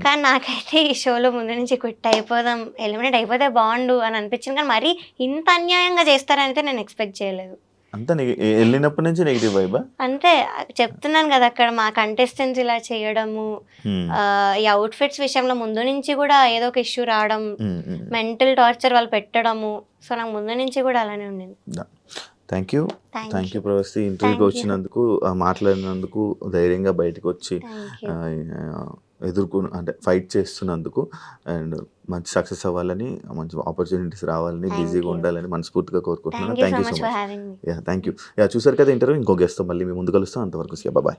కానీ నాకైతే ఈ షోలో ముందు నుంచి క్విట్ అయిపోదాం, ఎలిమినేట్ అయిపోతే బాండు అని అనిపించింది. కానీ మరి ఇంత అన్యాయంగా చేస్తారనైతే నేను ఎక్స్పెక్ట్ చేయలేదు. అంతే, వెళ్ళినప్పటి నుంచి నెగిటివ్ వైబా? అంతే చెప్తున్నాను కదా, అక్కడ మా కంటెస్టెంట్స్ ఇలా చేయడము, ఈ అవుట్ఫిట్స్ విషయంలో ముందు నుంచి కూడా ఏదో ఒక ఇష్యూ రావడం, మెంటల్ టార్చర్ వాళ్ళు పెట్టడము. సో నాకు ముందు నుంచి కూడా అలానే ఉండింది. థ్యాంక్ యూ ప్రవస్తి, ఇంటర్వ్యూకి వచ్చినందుకు, మాట్లాడినందుకు, ధైర్యంగా బయటకు వచ్చి అంటే ఫైట్ చేస్తున్నందుకు, అండ్ మంచి సక్సెస్ అవ్వాలని, మంచి ఆపర్చునిటీస్ రావాలని, బిజీగా ఉండాలని మనస్ఫూర్తిగా కోరుకుంటున్నాను. Thank you so much. Thank you. చూసారు కదా ఇంటర్వ్యూ, ఇంకో గెస్ట్తో మళ్ళీ మీ ముందు కలుస్తాం. అంతవరకు బాయ్.